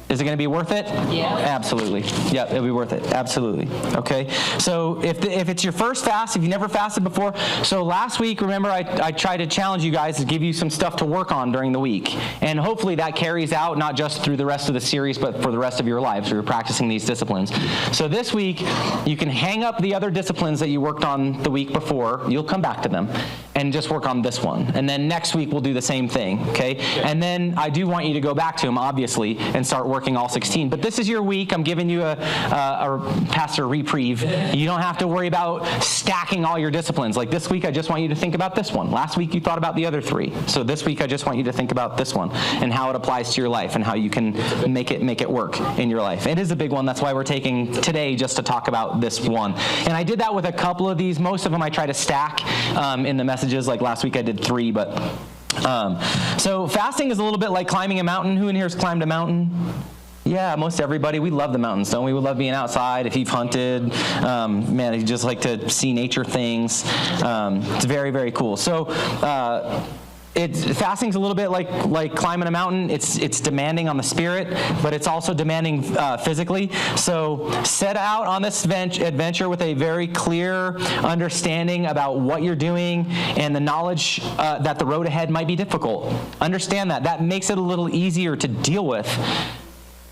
Is it going to be worth it? Yeah. Absolutely. Yeah, it'll be worth it. Absolutely. Okay. So if it's your first fast, if you never fasted before, so last week, remember, I tried to challenge you guys to give you some stuff to work on during the week. And hopefully that carries out not just through the rest of the series, but for the rest of your lives. You're practicing these disciplines. So this week, you can hang up the other disciplines that you worked on the week before. You'll come back to them and just work on this one. And then next week, we'll do the same thing. Okay. And then I do want you to go back to them, obviously, and start working all 16. But this is your week. I'm giving you a pastor reprieve. You don't have to worry about stacking all your disciplines. Like this week, I just want you to think about this one. Last week, you thought about the other three. So this week, I just want you to think about this one and how it applies to your life and how you can make it work in your life. It is a big one. That's why we're taking today just to talk about this one. And I did that with a couple of these. Most of them I try to stack in the messages. Like last week, I did 3, but so fasting is a little bit like climbing a mountain. Who in here has climbed a mountain? Yeah, most everybody. We love the mountains, don't we? We love being outside. If you've hunted, man, you just like to see nature things. It's very, very cool. So fasting's a little bit like climbing a mountain. It's demanding on the spirit, but it's also demanding physically. So set out on this adventure with a very clear understanding about what you're doing and the knowledge that the road ahead might be difficult. Understand that. That makes it a little easier to deal with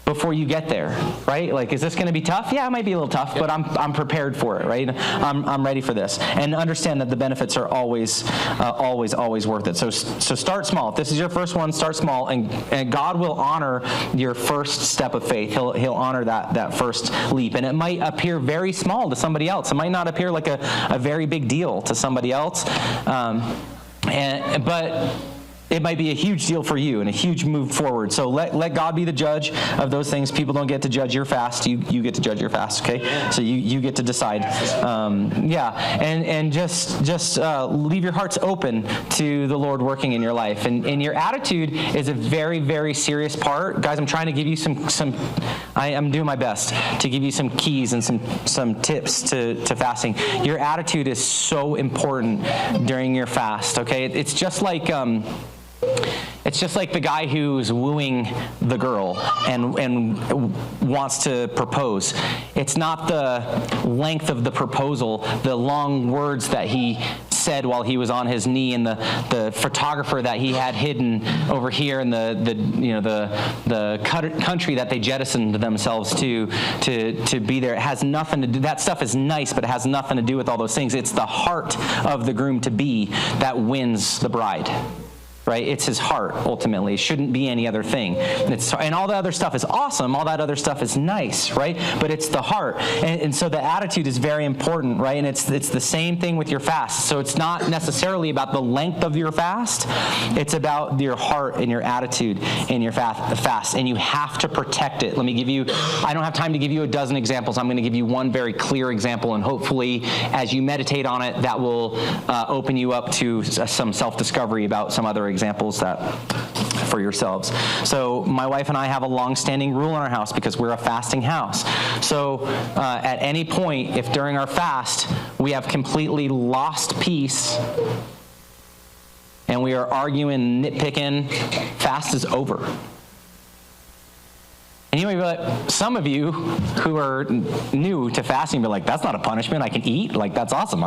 before you get there, right? Like, is this going to be tough? Yeah, it might be a little tough, but I'm prepared for it, right? I'm ready for this, and understand that the benefits are always worth it. So start small. If this is your first one, start small, and God will honor your first step of faith. He'll honor that first leap, and it might appear very small to somebody else. It might not appear like a very big deal to somebody else, but it might be a huge deal for you and a huge move forward. So let God be the judge of those things. People don't get to judge your fast. You get to judge your fast, okay? So you get to decide. And just leave your hearts open to the Lord working in your life. And your attitude is a very, very serious part. Guys, I'm trying to give you I'm doing my best to give you some keys and some tips to fasting. Your attitude is so important during your fast, okay? It's just like the guy who's wooing the girl and wants to propose. It's not the length of the proposal, the long words that he said while he was on his knee, and the photographer that he had hidden over here, and the country that they jettisoned themselves to be there. It has nothing to do. That stuff is nice, but it has nothing to do with all those things. It's the heart of the groom to be that wins the bride. Right? It's his heart, ultimately. It shouldn't be any other thing. And all the other stuff is awesome. All that other stuff is nice, right? But it's the heart. And so the attitude is very important, right? And it's the same thing with your fast. So it's not necessarily about the length of your fast. It's about your heart and your attitude in your fast. And you have to protect it. I don't have time to give you a dozen examples. I'm going to give you one very clear example. And hopefully, as you meditate on it, that will open you up to some self-discovery about some other examples for yourselves. So my wife and I have a long-standing rule in our house because we're a fasting house. So at any point, if during our fast we have completely lost peace and we are arguing, nitpicking, fast is over. And you may be like, some of you who are new to fasting be like, that's not a punishment, I can eat, like that's awesome,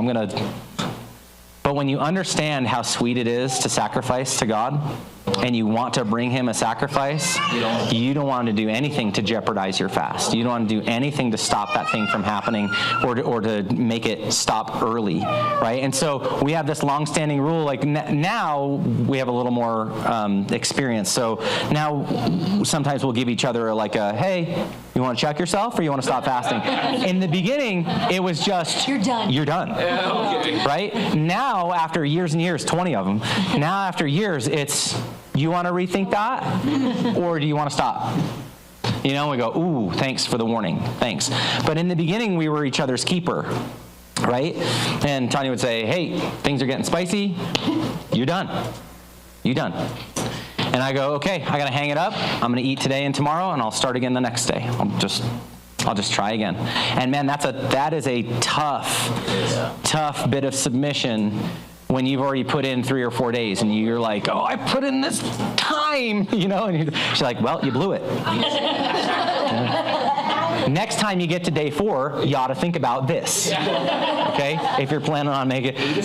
But when you understand how sweet it is to sacrifice to God, and you want to bring him a sacrifice, you don't want to do anything to jeopardize your fast. You don't want to do anything to stop that thing from happening or to make it stop early, right? And so we have this long-standing rule. Like now we have a little more experience. So now sometimes we'll give each other like a, hey, you want to check yourself or you want to stop fasting? In the beginning, it was just, you're done. You're done, right? Now, after years and years, 20 of them, now after years, it's, you want to rethink that, or do you want to stop? We go, ooh, thanks for the warning, thanks. But in the beginning, we were each other's keeper, right? And Tanya would say, hey, things are getting spicy, you're done. You done. And I go, okay, I got to hang it up. I'm going to eat today and tomorrow, and I'll start again the next day. I'll just try again. And man, that is a tough bit of submission when you've already put in 3 or 4 days and you're like, oh, I put in this time, and she's like, well, you blew it. Next time you get to day 4, you ought to think about this. Okay? If you're planning on making it,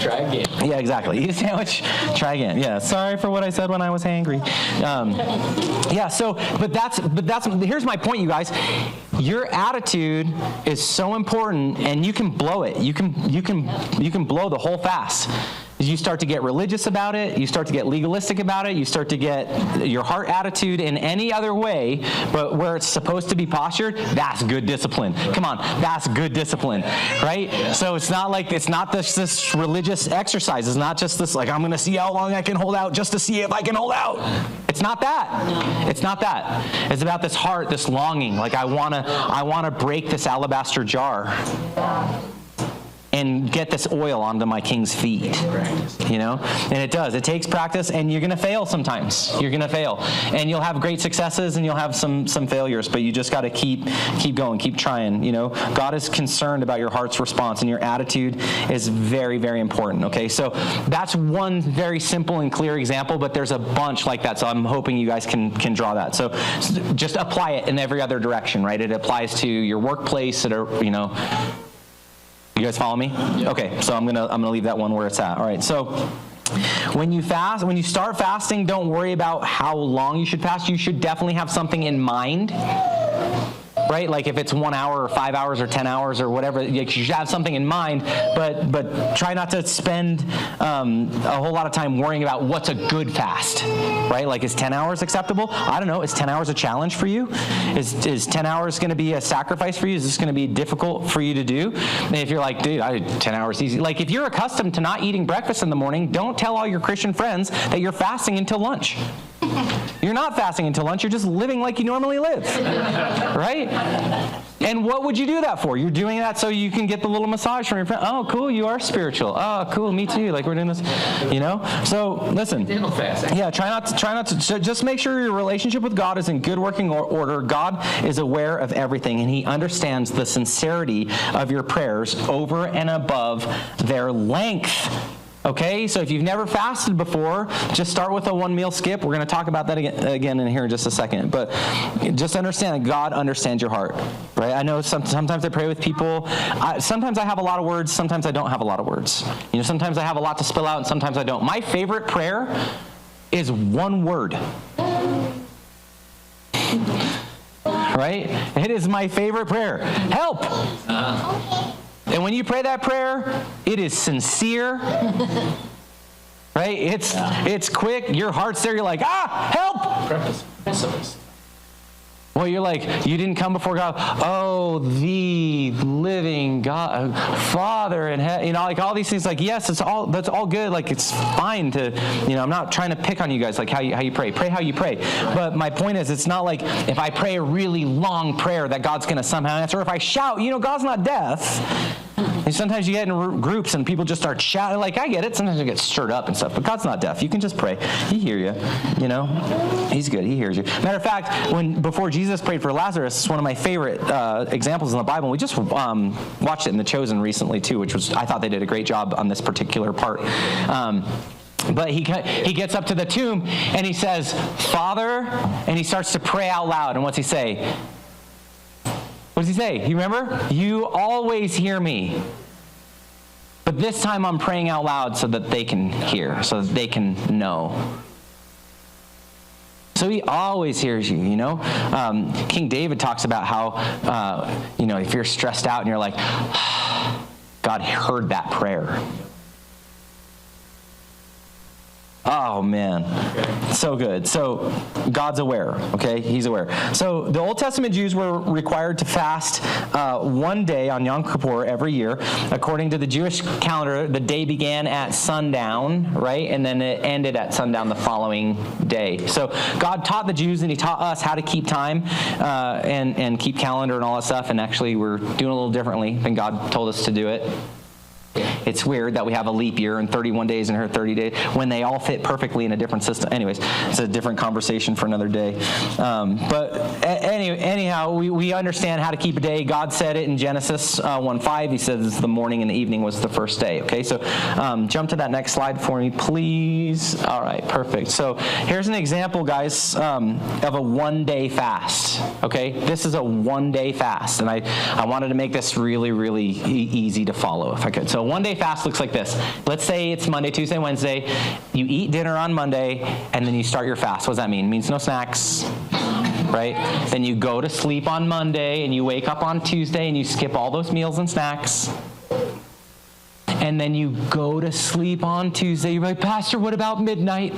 Try again. Yeah, exactly. Eat a sandwich, try again. Yeah, sorry for what I said when I was hangry. But here's my point, you guys. Your attitude is so important, and you can blow it. You can blow the whole fast. You start to get religious about it. You start to get legalistic about it. You start to get your heart attitude in any other way, but where it's supposed to be postured, that's good discipline. Come on, that's good discipline, right? So it's not this religious exercise. It's not just this like, I'm going to see how long I can hold out just to see if I can hold out. It's not that. It's not that. It's about this heart, this longing. Like I want to break this alabaster jar and get this oil onto my king's feet, And it does. It takes practice, and you're going to fail sometimes. You're going to fail. And you'll have great successes, and you'll have some failures, but you just got to keep going, keep trying, God is concerned about your heart's response, and your attitude is very, very important, okay? So that's one very simple and clear example, but there's a bunch like that, so I'm hoping you guys can draw that. So just apply it in every other direction, right? It applies to your workplace, You guys follow me? Yep. Okay, so I'm gonna leave that one where it's at. All right, so when you start fasting, don't worry about how long you should fast. You should definitely have something in mind. right? Like if it's 1 hour or 5 hours or 10 hours or whatever, you should have something in mind, but try not to spend a whole lot of time worrying about what's a good fast, right? Like, is 10 hours acceptable? I don't know. Is 10 hours a challenge for you? Is 10 hours going to be a sacrifice for you? Is this going to be difficult for you to do? And if you're like, dude, 10 hours easy. Like, if you're accustomed to not eating breakfast in the morning, don't tell all your Christian friends that you're fasting until lunch. You're not fasting until lunch. You're just living like you normally live, right? And what would you do that for? You're doing that so you can get the little massage from your friend. Oh, cool, you are spiritual. Oh, cool, me too. Like, we're doing this, you know? So, listen. Yeah, try not to, just make sure your relationship with God is in good working order. God is aware of everything, and he understands the sincerity of your prayers over and above their length. Okay, so if you've never fasted before, just start with a one meal skip. We're going to talk about that again in here in just a second. But just understand that God understands your heart, right? I know sometimes I pray with people. Sometimes I have a lot of words. Sometimes I don't have a lot of words. You know, sometimes I have a lot to spill out, and sometimes I don't. My favorite prayer is one word. Right? It is my favorite prayer. Help! And when you pray that prayer, it is sincere, right? It's quick. Your heart's there. You're like, help! Well, you're like, you didn't come before God. Oh, the living God, Father in heaven. You know, like all these things. Like, yes, that's all good. Like, it's fine to, you know, I'm not trying to pick on you guys. Like how you pray. Pray how you pray. But my point is, it's not like if I pray a really long prayer that God's going to somehow answer. Or if I shout, you know, God's not deaf. And sometimes you get in groups and people just start shouting. Like, I get it. Sometimes I get stirred up and stuff. But God's not deaf. You can just pray. He hear you. You know, he's good. He hears you. Matter of fact, before Jesus prayed for Lazarus, it's one of my favorite examples in the Bible. We just watched it in The Chosen recently too, which was, I thought they did a great job on this particular part. But he gets up to the tomb and he says, Father, and he starts to pray out loud. And what's he say? What does he say? You remember? You always hear me. But this time I'm praying out loud so that they can hear, so that they can know. So he always hears you, you know. King David talks about how, you know, if you're stressed out and you're like, God heard that prayer. Oh, man. So good. So God's aware, okay? He's aware. So the Old Testament Jews were required to fast one day on Yom Kippur every year. According to the Jewish calendar, the day began at sundown, right? And then it ended at sundown the following day. So God taught the Jews and he taught us how to keep time and keep calendar and all that stuff. And actually, we're doing a little differently than God told us to do it. It's weird that we have a leap year and 31 days in her 30 days when they all fit perfectly in a different system. Anyways, it's a different conversation for another day. Anyhow, we understand how to keep a day. God said it in Genesis 1:5. He says the morning and the evening was the first day. Okay, so jump to that next slide for me, please. All right, perfect. So here's an example, guys, of a one-day fast. Okay, this is a one-day fast, and I wanted to make this really, really easy to follow if I could. So one-day fast looks like this. Let's say it's Monday, Tuesday, Wednesday. You eat dinner on Monday, and then you start your fast. What does that mean? It means no snacks, right? Then you go to sleep on Monday, and you wake up on Tuesday, and you skip all those meals and snacks. And then you go to sleep on Tuesday. You're like, Pastor, what about midnight?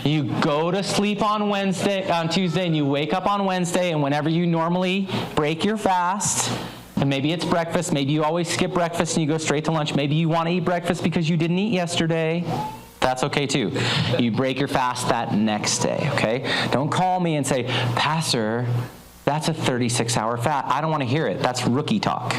You go to sleep on Tuesday, and you wake up on Wednesday, and whenever you normally break your fast, and maybe it's breakfast, maybe you always skip breakfast and you go straight to lunch, maybe you want to eat breakfast because you didn't eat yesterday, that's okay too. You break your fast that next day, okay? Don't call me and say, Pastor, that's a 36-hour fast. I don't want to hear it. That's rookie talk.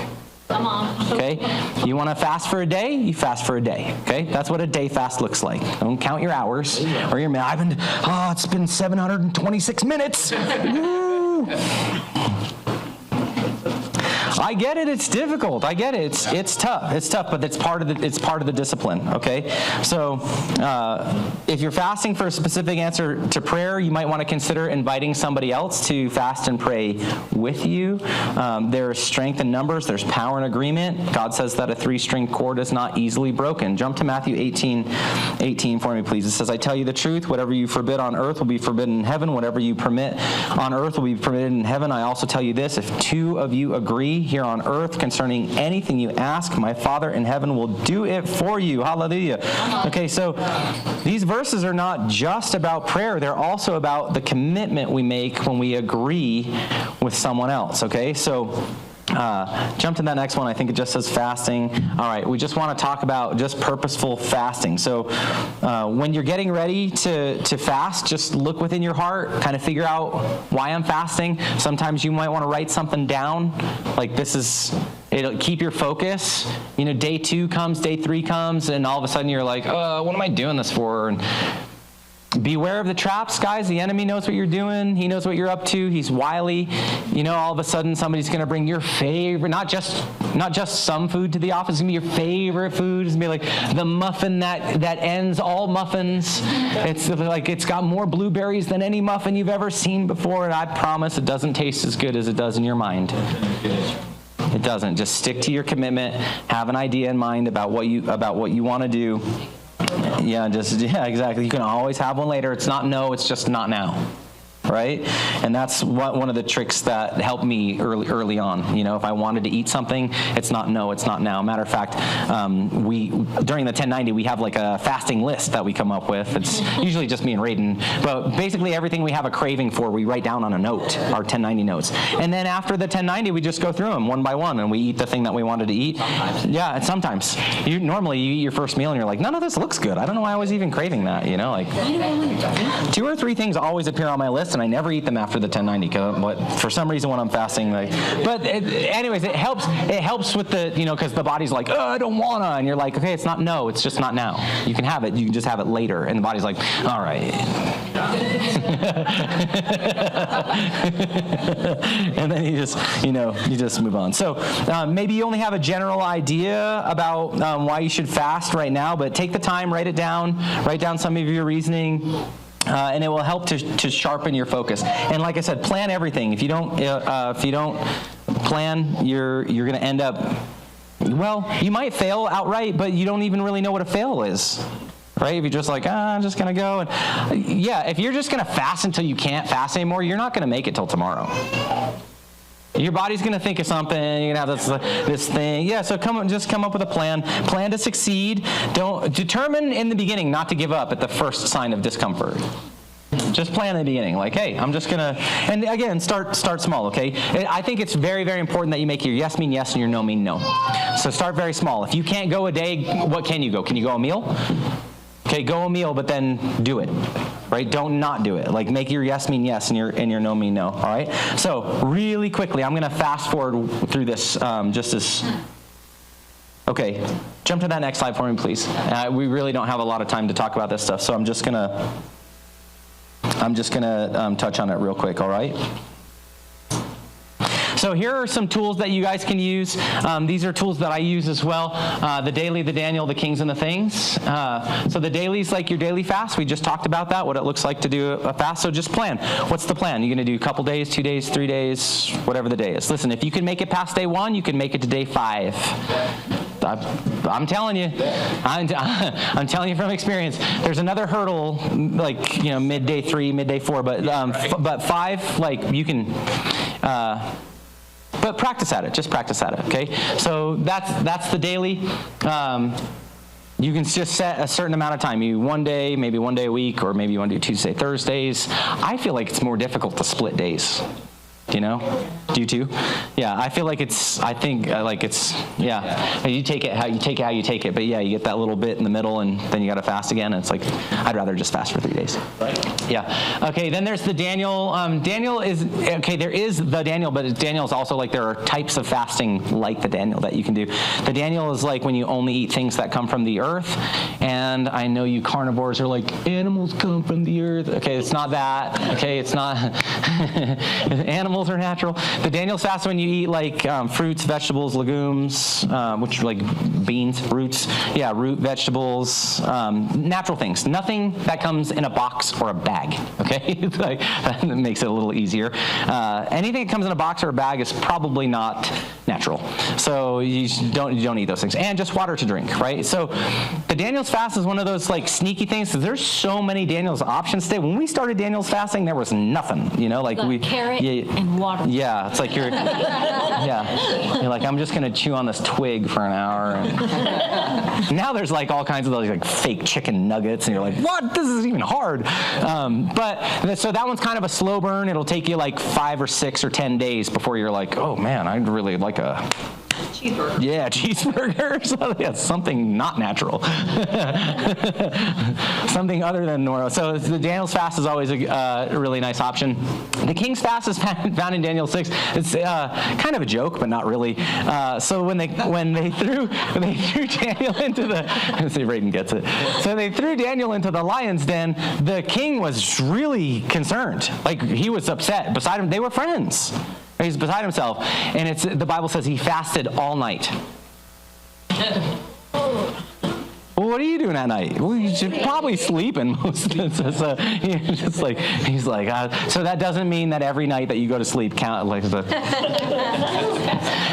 Come on. Okay? You want to fast for a day? You fast for a day. Okay? That's what a day fast looks like. Don't count your hours or your minutes. It's been 726 minutes. Woo! I get it. It's difficult. I get it. It's tough. It's tough, but it's part of the discipline. Okay. So if you're fasting for a specific answer to prayer, you might want to consider inviting somebody else to fast and pray with you. There's strength in numbers. There's power in agreement. God says that a 3-string cord is not easily broken. Jump to Matthew 18 for me, please. It says, I tell you the truth, whatever you forbid on earth will be forbidden in heaven. Whatever you permit on earth will be permitted in heaven. I also tell you this, if 2 of you agree here on earth concerning anything you ask, my Father in heaven will do it for you. Hallelujah. Okay, so these verses are not just about prayer. They're also about the commitment we make when we agree with someone else. Okay, so jump to that next one. I think it just says fasting. All right, we just want to talk about just purposeful fasting. So when you're getting ready to fast, just look within your heart, kind of figure out why I'm fasting. Sometimes you might want to write something down, like it'll keep your focus. You know, day 2 comes, day 3 comes, and all of a sudden you're like, what am I doing this for? And beware of the traps, guys. The enemy knows what you're doing. He knows what you're up to. He's wily. You know, all of a sudden somebody's going to bring your favorite, not just some food to the office. It's going to be your favorite food. It's going to be like the muffin that ends all muffins. It's like it's got more blueberries than any muffin you've ever seen before, and I promise it doesn't taste as good as it does in your mind. It doesn't. Just stick to your commitment. Have an idea in mind about what you want to do. Yeah, exactly. You can always have one later. It's not no, it's just not now. Right? And that's one of the tricks that helped me early on. You know, if I wanted to eat something, it's not no, it's not now. Matter of fact, we during the 1090, we have like a fasting list that we come up with. It's usually just me and Raiden. But basically everything we have a craving for, we write down on a note, our 1090 notes. And then after the 1090, we just go through them one by one and we eat the thing that we wanted to eat. Yeah, and sometimes. Normally you eat your first meal and you're like, none of this looks good. I don't know why I was even craving that, you know? Like 2 or 3 things always appear on my list, and I never eat them after the 1090. But for some reason, when I'm fasting, anyways, it helps with the, you know, because the body's like, I don't wanna, and you're like, okay, it's not no, it's just not now. You can have it. You can just have it later, and the body's like, all right. And then you just move on. So maybe you only have a general idea about why you should fast right now, but take the time, write down some of your reasoning. And it will help to sharpen your focus. And like I said, plan everything. If you don't plan, you're going to end up, well, you might fail outright, but you don't even really know what a fail is. Right? If you're just like, I'm just going to go. And yeah, if you're just going to fast until you can't fast anymore, you're not going to make it till tomorrow. Your body's going to think of something. You're going to have this thing. Yeah, so just come up with a plan. Plan to succeed. Don't determine in the beginning not to give up at the first sign of discomfort. Just plan in the beginning. Like, hey, I'm just going to, and again, start small, okay? I think it's very, very important that you make your yes mean yes and your no mean no. So start very small. If you can't go a day, what can you go? Can you go a meal? Okay, go a meal, but then do it. Right? Don't not do it. Like, make your yes mean yes and your no mean no. All right? So really quickly, I'm going to fast forward through this just as. Okay, jump to that next slide for me, please. We really don't have a lot of time to talk about this stuff, so I'm just gonna touch on it real quick. All right? So here are some tools that you guys can use. These are tools that I use as well. The daily, the Daniel, the kings, and the things. So the daily is like your daily fast. We just talked about that, what it looks like to do a fast. So just plan. What's the plan? You're going to do a couple days, 2 days, 3 days, whatever the day is. Listen, if you can make it past day 1, you can make it to day 5. I'm telling you. I'm telling you from experience. There's another hurdle, like, you know, midday 3, midday 4, but 5, like, you can. But practice at it. Just practice at it, okay? So that's the daily. You can just set a certain amount of time. One day, maybe 1 day a week, or maybe you want to do Tuesday, Thursdays. I feel like it's more difficult to split days. Do you know? Do you too? Yeah, I feel like you take it how you take it, but yeah, you get that little bit in the middle, and then you got to fast again, and it's like, I'd rather just fast for 3 days. Right. Yeah. Okay, then there's the Daniel. There is the Daniel, but Daniel is also like, there are types of fasting like the Daniel that you can do. The Daniel is like when you only eat things that come from the earth, And I know you carnivores are like, animals come from the earth. Okay, it's not that. Okay, it's not. Animals are natural. The Daniel's fast when you eat like fruits, vegetables, legumes, which are like beans, roots. Yeah, root vegetables, natural things. Nothing that comes in a box or a bag. Okay, like, that makes it a little easier. Anything that comes in a box or a bag is probably not natural. So you don't eat those things. And just water to drink, right? So the Daniel's fast is one of those like sneaky things. So there's so many Daniel's options today. When we started Daniel's fasting, there was nothing. Like carrot and water. Yeah, it's like you're like, I'm just gonna chew on this twig for an hour. And now there's like all kinds of those like fake chicken nuggets, and you're like, what? This is even hard. So that one's kind of a slow burn. It'll take you like 5 or 6 or 10 days before you're like, oh man, I'd really like a cheeseburger. Yeah, cheeseburger. So yeah, something not natural. Something other than normal. So the Daniel's fast is always a really nice option. The King's fast is found in Daniel 6. It's kind of a joke, but not really. So when they threw Daniel into the, let's see if Raiden gets it. So they threw Daniel into the lion's den. The king was really concerned. Like, he was upset. Beside him, they were friends. He's beside himself. And the Bible says he fasted all night. Well, what are you doing at night? Well, you should probably sleeping most of the so he's like, so that doesn't mean that every night that you go to sleep count like the.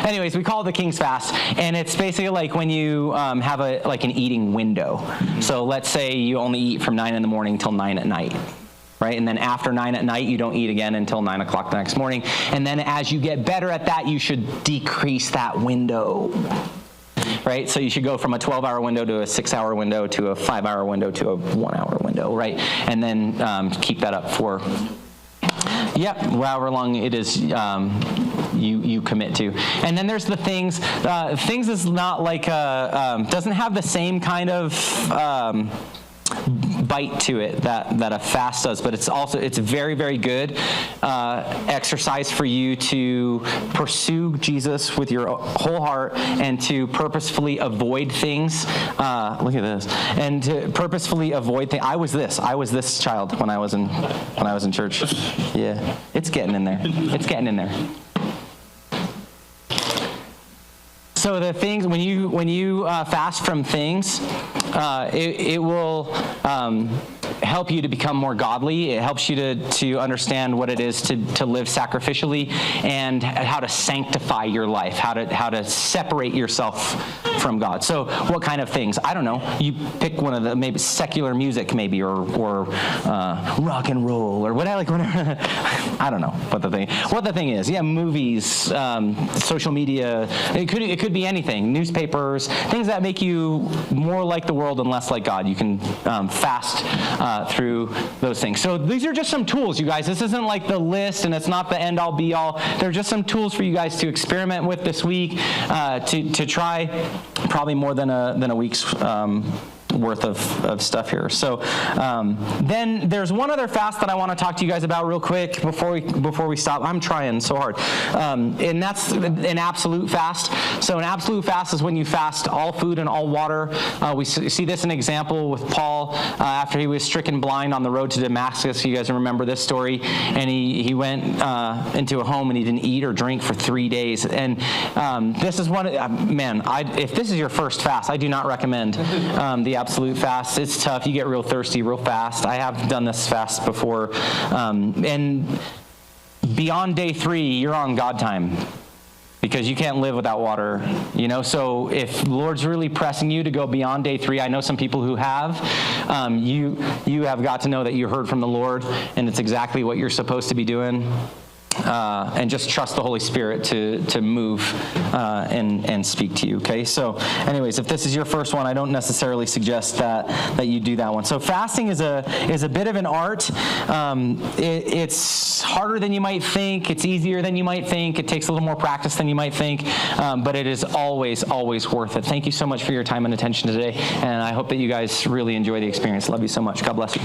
Anyways, we call it the King's fast, and it's basically like when you have an eating window. So let's say you only eat from 9 in the morning till 9 at night. Right? And then after 9 at night, you don't eat again until 9 o'clock the next morning. And then as you get better at that, you should decrease that window. Right? So you should go from a 12-hour window to a 6-hour window to a 5-hour window to a 1-hour window, right? And then keep that up for, however long it is you commit to. And then there's the things. Things is not like, doesn't have the same kind of bite to it that a fast does, but it's very, very good exercise for you to pursue Jesus with your whole heart and to purposefully avoid things. Look at this, and to purposefully avoid things. I was this child when I was in church. Yeah, it's getting in there. It's getting in there. So the things, when you fast from things, it will help you to become more godly. It helps you to understand what it is to live sacrificially and how to sanctify your life, how to separate yourself from God. So what kind of things? I don't know. You pick one of the, maybe secular music, maybe, or rock and roll, or whatever. I don't know what the thing is. Yeah, movies, social media. It could be anything. Newspapers, things that make you more like the world and less like God. You can fast through those things. So these are just some tools, you guys. This isn't like the list, and it's not the end-all, be-all. They're just some tools for you guys to experiment with this week, to try probably more than a week's worth of stuff here. So then there's one other fast that I want to talk to you guys about real quick before we stop. I'm trying so hard. And that's an absolute fast. So an absolute fast is when you fast all food and all water. We see this an example with Paul after he was stricken blind on the road to Damascus. You guys remember this story? And he went into a home and he didn't eat or drink for 3 days. And this is one, if this is your first fast, I do not recommend the absolute fast. It's tough. You get real thirsty real fast. I have done this fast before. And beyond day 3, you're on God time, because you can't live without water, So if the Lord's really pressing you to go beyond day 3, I know some people who have, you have got to know that you heard from the Lord, and it's exactly what you're supposed to be doing. And just trust the Holy Spirit to move and speak to you, okay? So anyways, if this is your first one, I don't necessarily suggest that you do that one. So fasting is a bit of an art. It's harder than you might think. It's easier than you might think. It takes a little more practice than you might think, but it is always, always worth it. Thank you so much for your time and attention today, and I hope that you guys really enjoy the experience. Love you so much. God bless you.